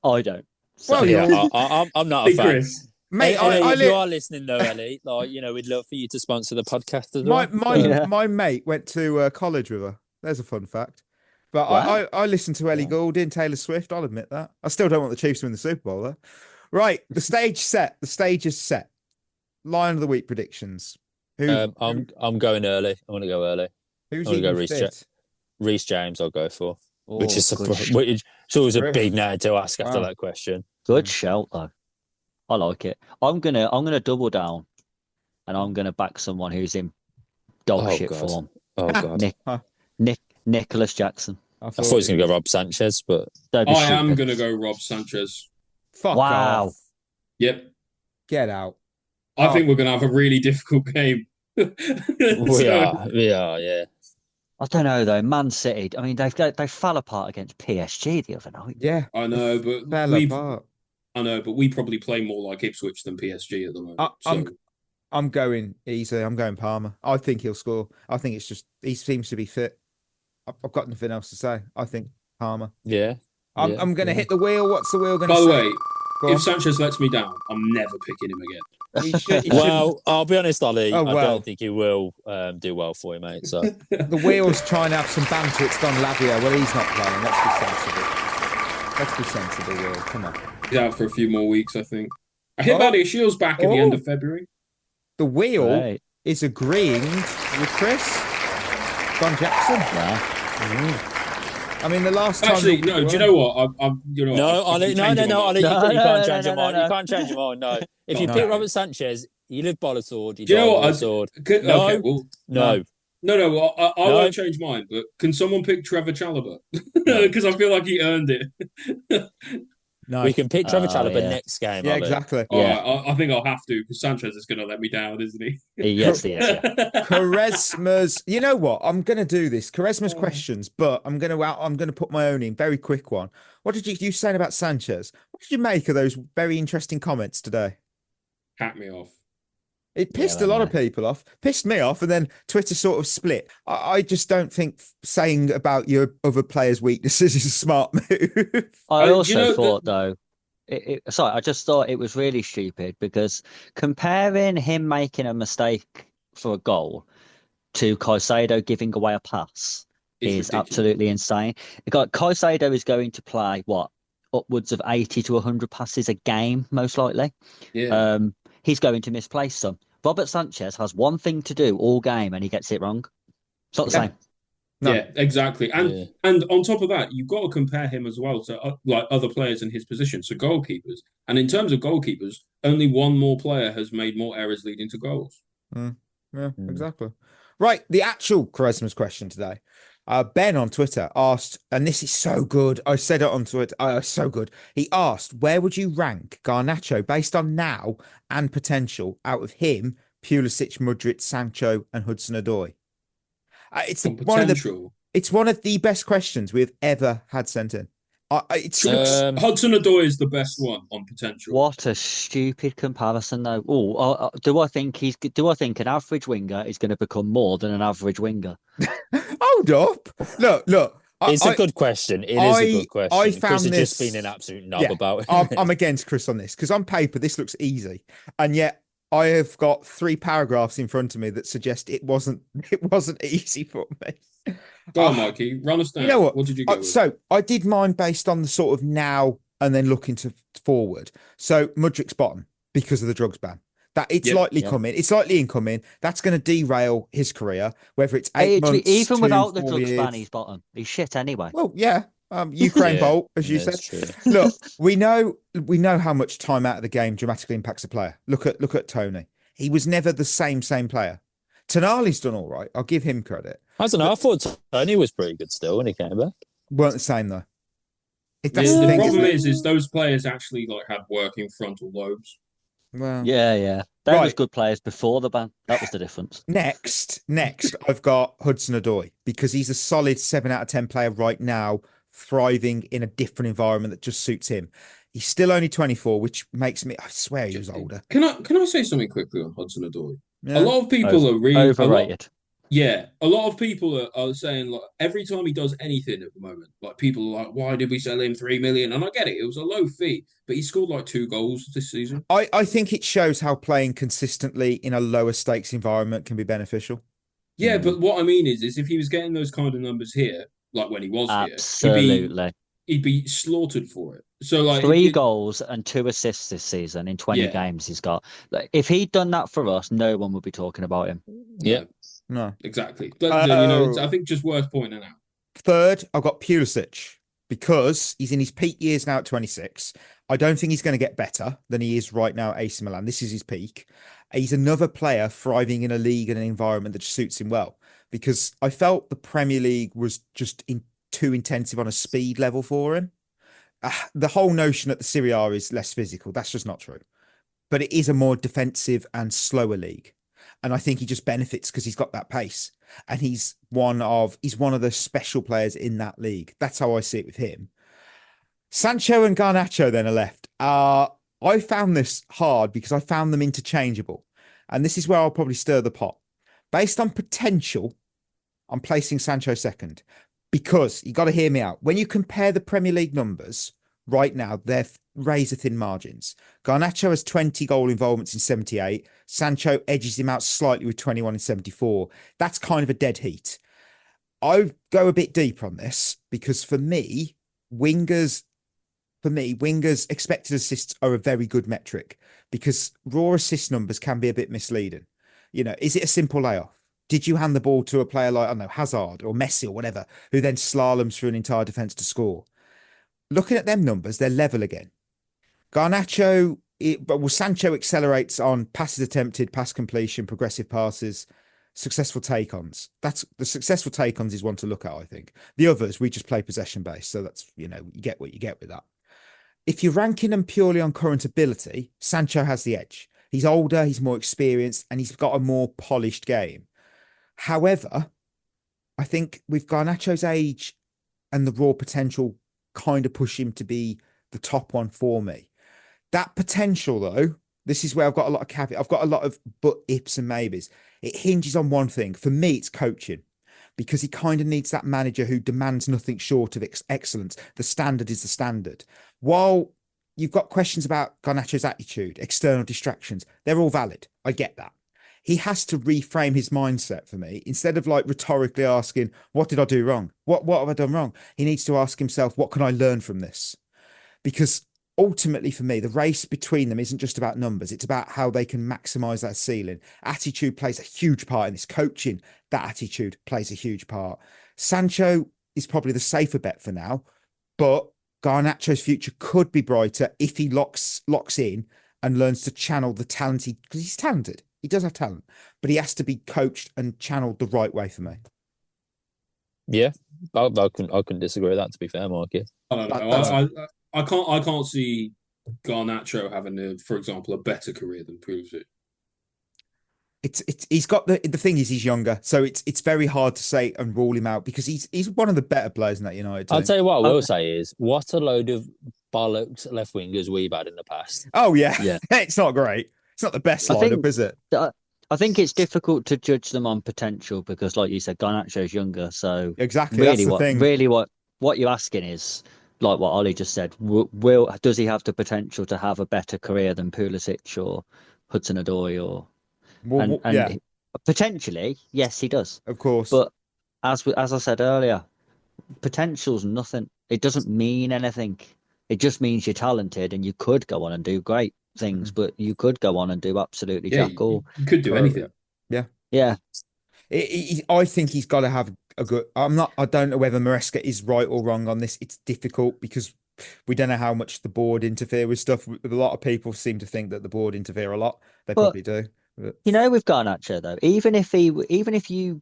I don't. So, well, yeah, I'm not a fan. Chris. Mate, if you are listening though, Ellie, we'd love for you to sponsor the podcast as well. My mate went to college with her. There's a fun fact. But wow. I listened to Ellie Goulding, Taylor Swift. I'll admit that. I still don't want the Chiefs to win the Super Bowl though. Right, the stage set. The stage is set. Line of the week predictions. I'm going early. I want to go early. Who's going to go Reece James. I'll go for. Which is it's always a big name to ask after that question. Good shout though. I like it. I'm gonna double down, and I'm gonna back someone who's in dog shit form. Oh god, Nicholas Jackson. I thought he was gonna go Rob Sanchez, but I am gonna go Rob Sanchez. Fuck off. Yep. Get out. I think we're gonna have a really difficult game. We are. Yeah. I don't know though. Man City. I mean, they fell apart against PSG the other night. Yeah, I know, but we probably play more like Ipswich than PSG at the moment. I'm going easy. I'm going Palmer. I think he'll score. I think it's just he seems to be fit. I've got nothing else to say. I think Palmer. Yeah. I'm going to hit the wheel. What's the wheel going to say? By the way, if Sanchez lets me down, I'm never picking him again. He should, Well, I'll be honest, Ollie. Oh, I well. don't think he will do well for you, mate. So the wheel's trying to have some banter. It's Don Lavia. Well, he's not playing. Let's be sensible, Will. Come on. He's out for a few more weeks, I think. I hear Maddie Shields back at the end of February. The wheel Right. is agreeing with Chris. Don Jackson. Yeah. I mean, the last time. Actually, no. Do you know what? no, Ollie, no, Ollie, you can't change your mind. no. You can't change your mind. No, if you No. pick Robert Sanchez, you live by the sword. You Do you know die what? by the sword. No, okay, well, No. no. Well, I No. won't change mine. But can someone pick Trevor Chalobah? Because I feel like he earned it. No. We can pick Trevor Chalobah yeah. next game. Yeah, Ollie. exactly. Yeah. All right, I think I'll have to because Sanchez is going to let me down, isn't he? Yes, he is. Yeah. Quaresma's. You know what? I'm going to do this. Quaresma's questions, but I'm going to put my own in. Very quick one. What did you saying about Sanchez? What did you make of those very interesting comments today? Hat me off. It pissed Yeah, a lot I of people off, pissed me off, and then Twitter sort of split. I just don't think saying about your other players' weaknesses is a smart move. I do also you know thought, though, I just thought it was really stupid because comparing him making a mistake for a goal to Caicedo giving away a pass is ridiculous. absolutely insane. Caicedo is going to play, upwards of 80 to 100 passes a game, most likely. Yeah. He's going to misplace some. Robert Sanchez has one thing to do all game and he gets it wrong. It's not the same. No. Yeah, exactly. And on top of that, you've got to compare him as well to like other players in his position, so goalkeepers. And in terms of goalkeepers, only one more player has made more errors leading to goals. Yeah, exactly. Right, the actual Quaresma's question today. Ben on Twitter asked, and this is so good. I said it on Twitter. So good. He asked, where would you rank Garnacho based on now and potential out of him, Pulisic, Mudryk, Sancho, and Hudson-Odoi? It's one of the best questions we've ever had sent in. Hudson-Odoi is the best one on potential. What a stupid comparison, though. Do I think an average winger is going to become more than an average winger? Hold up! Look. It's a good question. It is a good question. I found Chris has this, just been an absolute knob about it. I'm against Chris on this because on paper this looks easy, and yet I have got 3 paragraphs in front of me that suggest it wasn't easy for me. Go on, Mikey. Run us down. You know what? What did you go with? So I did mine based on the sort of now and then looking to forward. So Mudryk's bottom because of the drugs ban. That it's likely coming. It's likely incoming. That's going to derail his career. Whether it's 8 months, even 2, without the 4 drugs years. ban, he's bottom. He's shit anyway. Well, yeah. Ukraine Bolt, as you said. True. Look, we know how much time out of the game dramatically impacts a player. Look at Tony. He was never the same player. Tonali's done all right. I'll give him credit. I don't know. I thought Tony was pretty good still when he came back. Weren't the same though. The thing, problem is those players actually had working frontal lobes. Well, Yeah. They was good players before the ban. That was the difference. Next, I've got Hudson-Odoi because he's a solid 7 out of 10 player right now, thriving in a different environment that just suits him. He's still only 24, which makes me. I swear he was older. Can I say something quickly on Hudson-Odoi? Yeah. A lot of people are really overrated. A lot of people are saying like every time he does anything at the moment, like people are like, why did we sell him 3 million? And I get it was a low fee, but he scored like 2 goals this season. I think it shows how playing consistently in a lower stakes environment can be beneficial. Yeah, but what I mean is if he was getting those kind of numbers here, like when he was Absolutely. he'd be slaughtered for it. So like 3 goals and 2 assists this season in 20 games he's got. Like, if he'd done that for us, no one would be talking about him. Yeah. No. Exactly. But, it's, I think just worth pointing out. Third, I've got Pulisic because he's in his peak years now at 26. I don't think he's going to get better than he is right now at AC Milan. This is his peak. He's another player thriving in a league and an environment that just suits him well because I felt the Premier League was just too intensive on a speed level for him. The whole notion that the Serie A is less physical, that's just not true. But it is a more defensive and slower league. And I think he just benefits because he's got that pace. And he's one of the special players in that league. That's how I see it with him. Sancho and Garnacho then are left. I found this hard because I found them interchangeable. And this is where I'll probably stir the pot. Based on potential, I'm placing Sancho second. Because you got to hear me out. When you compare the Premier League numbers right now, they're razor thin margins. Garnacho has 20 goal involvements in 78. Sancho edges him out slightly with 21 in 74. That's kind of a dead heat. I go a bit deeper on this because for me, wingers expected assists are a very good metric because raw assist numbers can be a bit misleading. You know, is it a simple layoff? Did you hand the ball to a player like, I don't know, Hazard or Messi or whatever, who then slaloms through an entire defense to score? Looking at them numbers, they're level again. Garnacho, Sancho accelerates on passes attempted, pass completion, progressive passes, successful take-ons. That's the successful take-ons is one to look at, I think. The others, we just play possession based. So that's, you know, you get what you get with that. If you're ranking them purely on current ability, Sancho has the edge. He's older, he's more experienced, and he's got a more polished game. However, I think with Garnacho's age and the raw potential kind of push him to be the top one for me. That potential, though, this is where I've got a lot of caveat. I've got a lot of but ifs and maybes. It hinges on one thing. For me, it's coaching, because he kind of needs that manager who demands nothing short of excellence. The standard is the standard. While you've got questions about Garnacho's attitude, external distractions, they're all valid. I get that. He has to reframe his mindset for me. Instead of like rhetorically asking, what did I do wrong? What have I done wrong? He needs to ask himself, what can I learn from this? Because ultimately for me, the race between them isn't just about numbers. It's about how they can maximize that ceiling. Attitude plays a huge part in this. Coaching, that attitude plays a huge part. Sancho is probably the safer bet for now, but Garnacho's future could be brighter if he locks in and learns to channel the talented, because he's talented. He does have talent, but he has to be coached and channeled the right way for me. Yeah, I couldn't disagree with that, to be fair, Marky. I don't know. I can't see Garnacho having, for example, a better career than Pulisic. He's got the thing is he's younger, so it's very hard to say and rule him out because he's one of the better players in that United team. I'll tell you what I will say is, what a load of bollocks left wingers we've had in the past. Oh yeah. It's not great. It's not the best lineup, is it? I think it's difficult to judge them on potential because, like you said, Garnacho's younger. So exactly, really, that's the thing. Really, what you're asking is, like what Ollie just said, does he have the potential to have a better career than Pulisic or Hudson-Odoi or? And potentially, yes, he does. Of course. But as I said earlier, potential's nothing. It doesn't mean anything. It just means you're talented and you could go on and do great things, but you could go on and do absolutely jack all. You could do anything. Yeah. I think he's got to have a good. I don't know whether Maresca is right or wrong on this. It's difficult because we don't know how much the board interfere with stuff. A lot of people seem to think that the board interfere a lot. They probably do. But... You know, with Garnacho though, even if you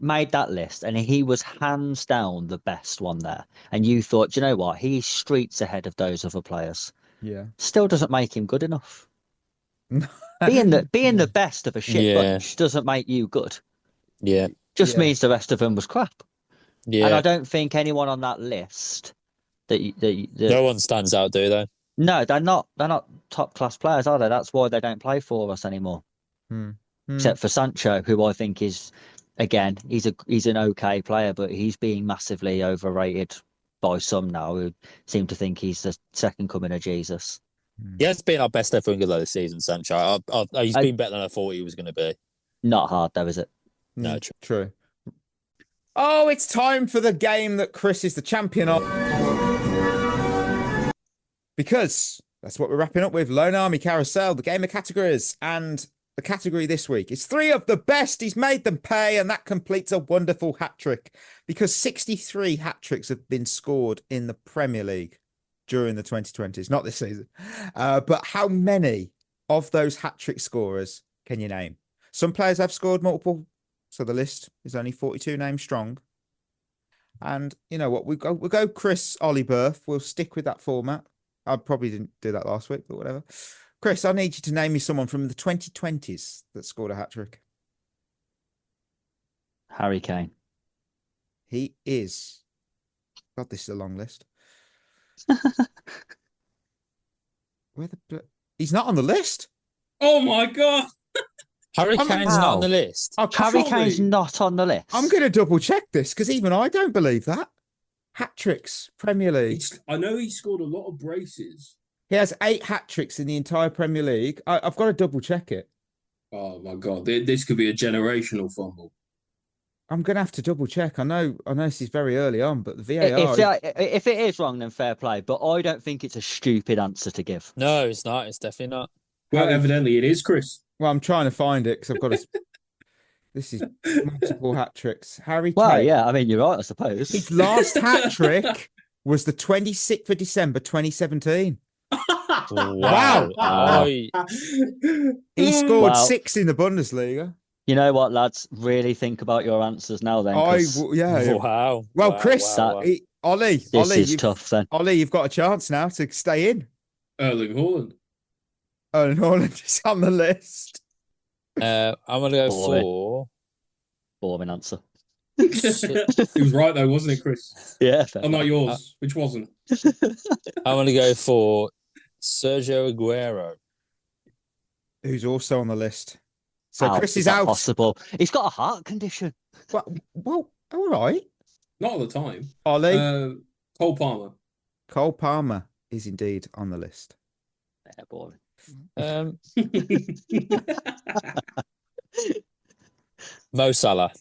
made that list and he was hands down the best one there, and you thought, you know what, he's streets ahead of those other players. Yeah, still doesn't make him good enough. being the best of a shit bunch doesn't make you good. Yeah, just means the rest of them was crap. Yeah, and I don't think anyone on that list no one stands out, do they? No, they're not top class players, are they? That's why they don't play for us anymore. Except for Sancho, who I think is, again, he's an okay player, but he's being massively overrated by some now who seem to think he's the second coming of Jesus. He has been our best ever winger this season, Sancho. He's been better than I thought he was going to be. Not hard though, is it? No, true. Oh, it's time for the game that Chris is the champion of. Because that's what we're wrapping up with. Lone Army Carousel, the game of categories. And the category this week is 3 of the best. He's made them pay, and that completes a wonderful hat trick because 63 hat tricks have been scored in the Premier League during the 2020s, not this season. But how many of those hat trick scorers can you name? Some players have scored multiple, so the list is only 42 names strong. And you know what? We'll go Chris, Ollie, Berth. We'll stick with that format. I probably didn't do that last week, but whatever. Chris, I need you to name me someone from the 2020s that scored a hat-trick. Harry Kane. He is. God, this is a long list. He's not on the list. Oh my God. Harry Kane's not on the list. Harry Kane's not on the list. I'm going to double check this because even I don't believe that. hat-tricks, Premier League. I know he scored a lot of braces. He has 8 hat-tricks in the entire Premier League. I've got to double check it. Oh my God, this could be a generational fumble. I'm going to have to double check. I know this is very early on, but the VAR... If it is wrong, then fair play. But I don't think it's a stupid answer to give. No, it's not. It's definitely not. Well, evidently it is, Chris. Well, I'm trying to find it because I've got to... This is multiple hat-tricks. Harry Well, Kane. yeah, I mean, you're right, I suppose. His last hat-trick was the 26th of December, 2017. Wow. He scored 6 in the Bundesliga. You know what, lads? Really think about your answers now then. Yeah. Wow. Well, Wow, Chris, wow, wow. Ollie, This is tough then. Ollie, you've got a chance now to stay in. Erling Haaland. Erling Haaland is on the list. I'm going to go for... Boring answer. He was right though, wasn't it, Chris? Yeah. Fair Oh, not yours, which wasn't. I'm going to go for Sergio Aguero. Who's also on the list. So How Chris is that out. possible? He's got a heart condition. Well, all right. Not at the time. Ollie. Cole Palmer. Cole Palmer is indeed on the list. Yeah, boring. Mo Salah.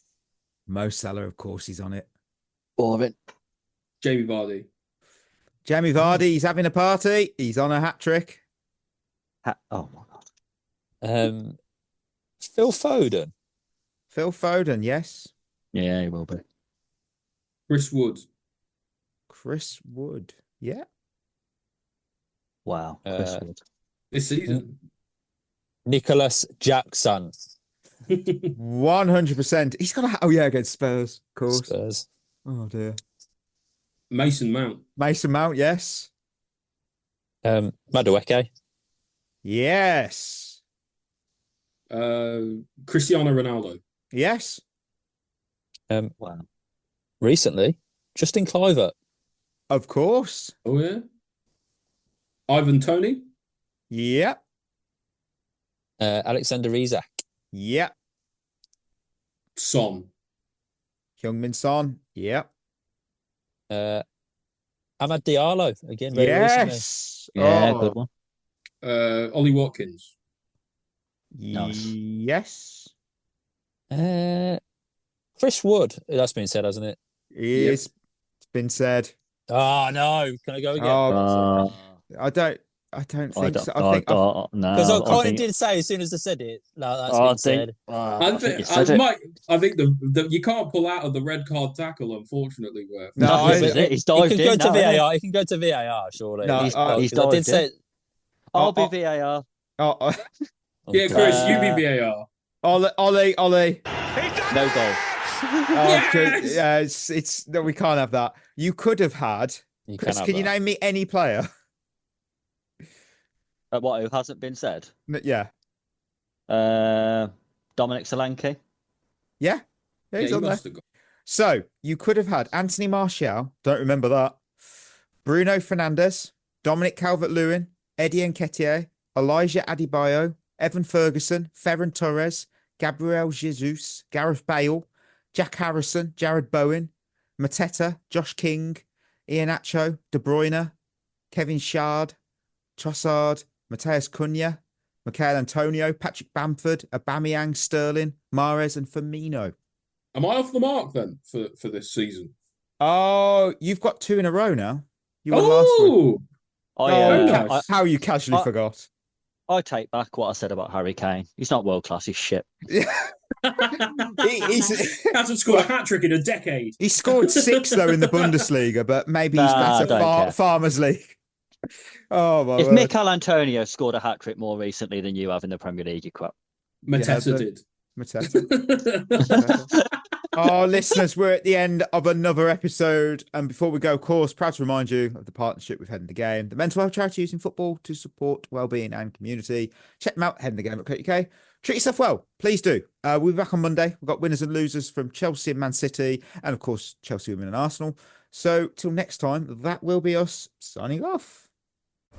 Mo Salah, of course, he's on it. Boring. Jamie Vardy. Jamie Vardy, he's having a party. He's on a hat-trick. Oh, my God. Phil Foden. Phil Foden, yes. Yeah, he will be. Chris Wood. Chris Wood, yeah. Wow. Chris Wood. This season. Nicholas Jackson. 100%. He's got against Spurs, of course. Spurs. Oh, dear. Mason Mount. Mason Mount, yes. Madueke. Yes. Cristiano Ronaldo. Yes. Wow. Recently, Justin Kluivert. Of course. Oh, yeah. Ivan Toney. Yep. Alexander Isak. Yep. Son. Heung-min Son. Yep. Amad Diallo. Again, very recently. Yes. Yeah, Oh, good one. Ollie Watkins. Nice. Yes. Chris Wood. That's been said, hasn't it? It's been said. Oh, no. Can I go again? Oh, I don't think so. I think no. Because I kind of think- did say as soon as I said it. No, that's I been said. think. I think the you can't pull out of the red card tackle, unfortunately. No, No, I- this is it. He's He dived can in go to now, innit? VAR. He can go to VAR, surely. No, He's I dived did in. say. I'll be Oh, VAR. oh, Yeah, Chris, you be VAR. Ollie. No goal. Oh, good. Yeah, it's no, we can't have that. You could have had. You Chris, have can you that. name me any player? What, who hasn't been said? Yeah. Dominic Solanke. Yeah, he's he on there. must have got. So you could have had Anthony Martial. Don't remember that. Bruno Fernandes, Dominic Calvert-Lewin, Eddie Nketiah, Elijah Adebayo, Evan Ferguson, Ferran Torres, Gabriel Jesus, Gareth Bale, Jack Harrison, Jared Bowen, Mateta, Josh King, Iheanacho, De Bruyne, Kevin Shard, Trossard, Mateus Cunha, Michael Antonio, Patrick Bamford, Aubameyang, Sterling, Mahrez, and Firmino. Am I off the mark then for this season? Oh, you've got 2 in a row now. You won last week. nice. How you casually forgot. I take back what I said about Harry Kane. He's not world class. He's shit. He's, Hasn't scored a hat trick in a decade. he scored 6 though in the Bundesliga, but maybe he's Nah, I better don't care. Farmers League. Oh my If word. Mikel Antonio scored a hat trick more recently than you have in the Premier League, you crap. Mateta did. Mateta. Oh, listeners, we're at the end of another episode. And before we go, of course, proud to remind you of the partnership with Head in the Game, the mental health charity using football to support wellbeing and community. Check them out, headinthegame.co.uk. Treat yourself well, please do. We'll be back on Monday. We've got winners and losers from Chelsea and Man City, and of course, Chelsea women and Arsenal. So till next time, that will be us signing off.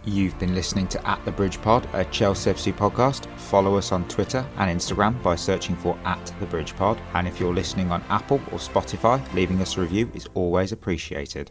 You've been listening to At The Bridge Pod, a Chelsea FC podcast. Follow us on Twitter and Instagram by searching for At The Bridge Pod. And if you're listening on Apple or Spotify, leaving us a review is always appreciated.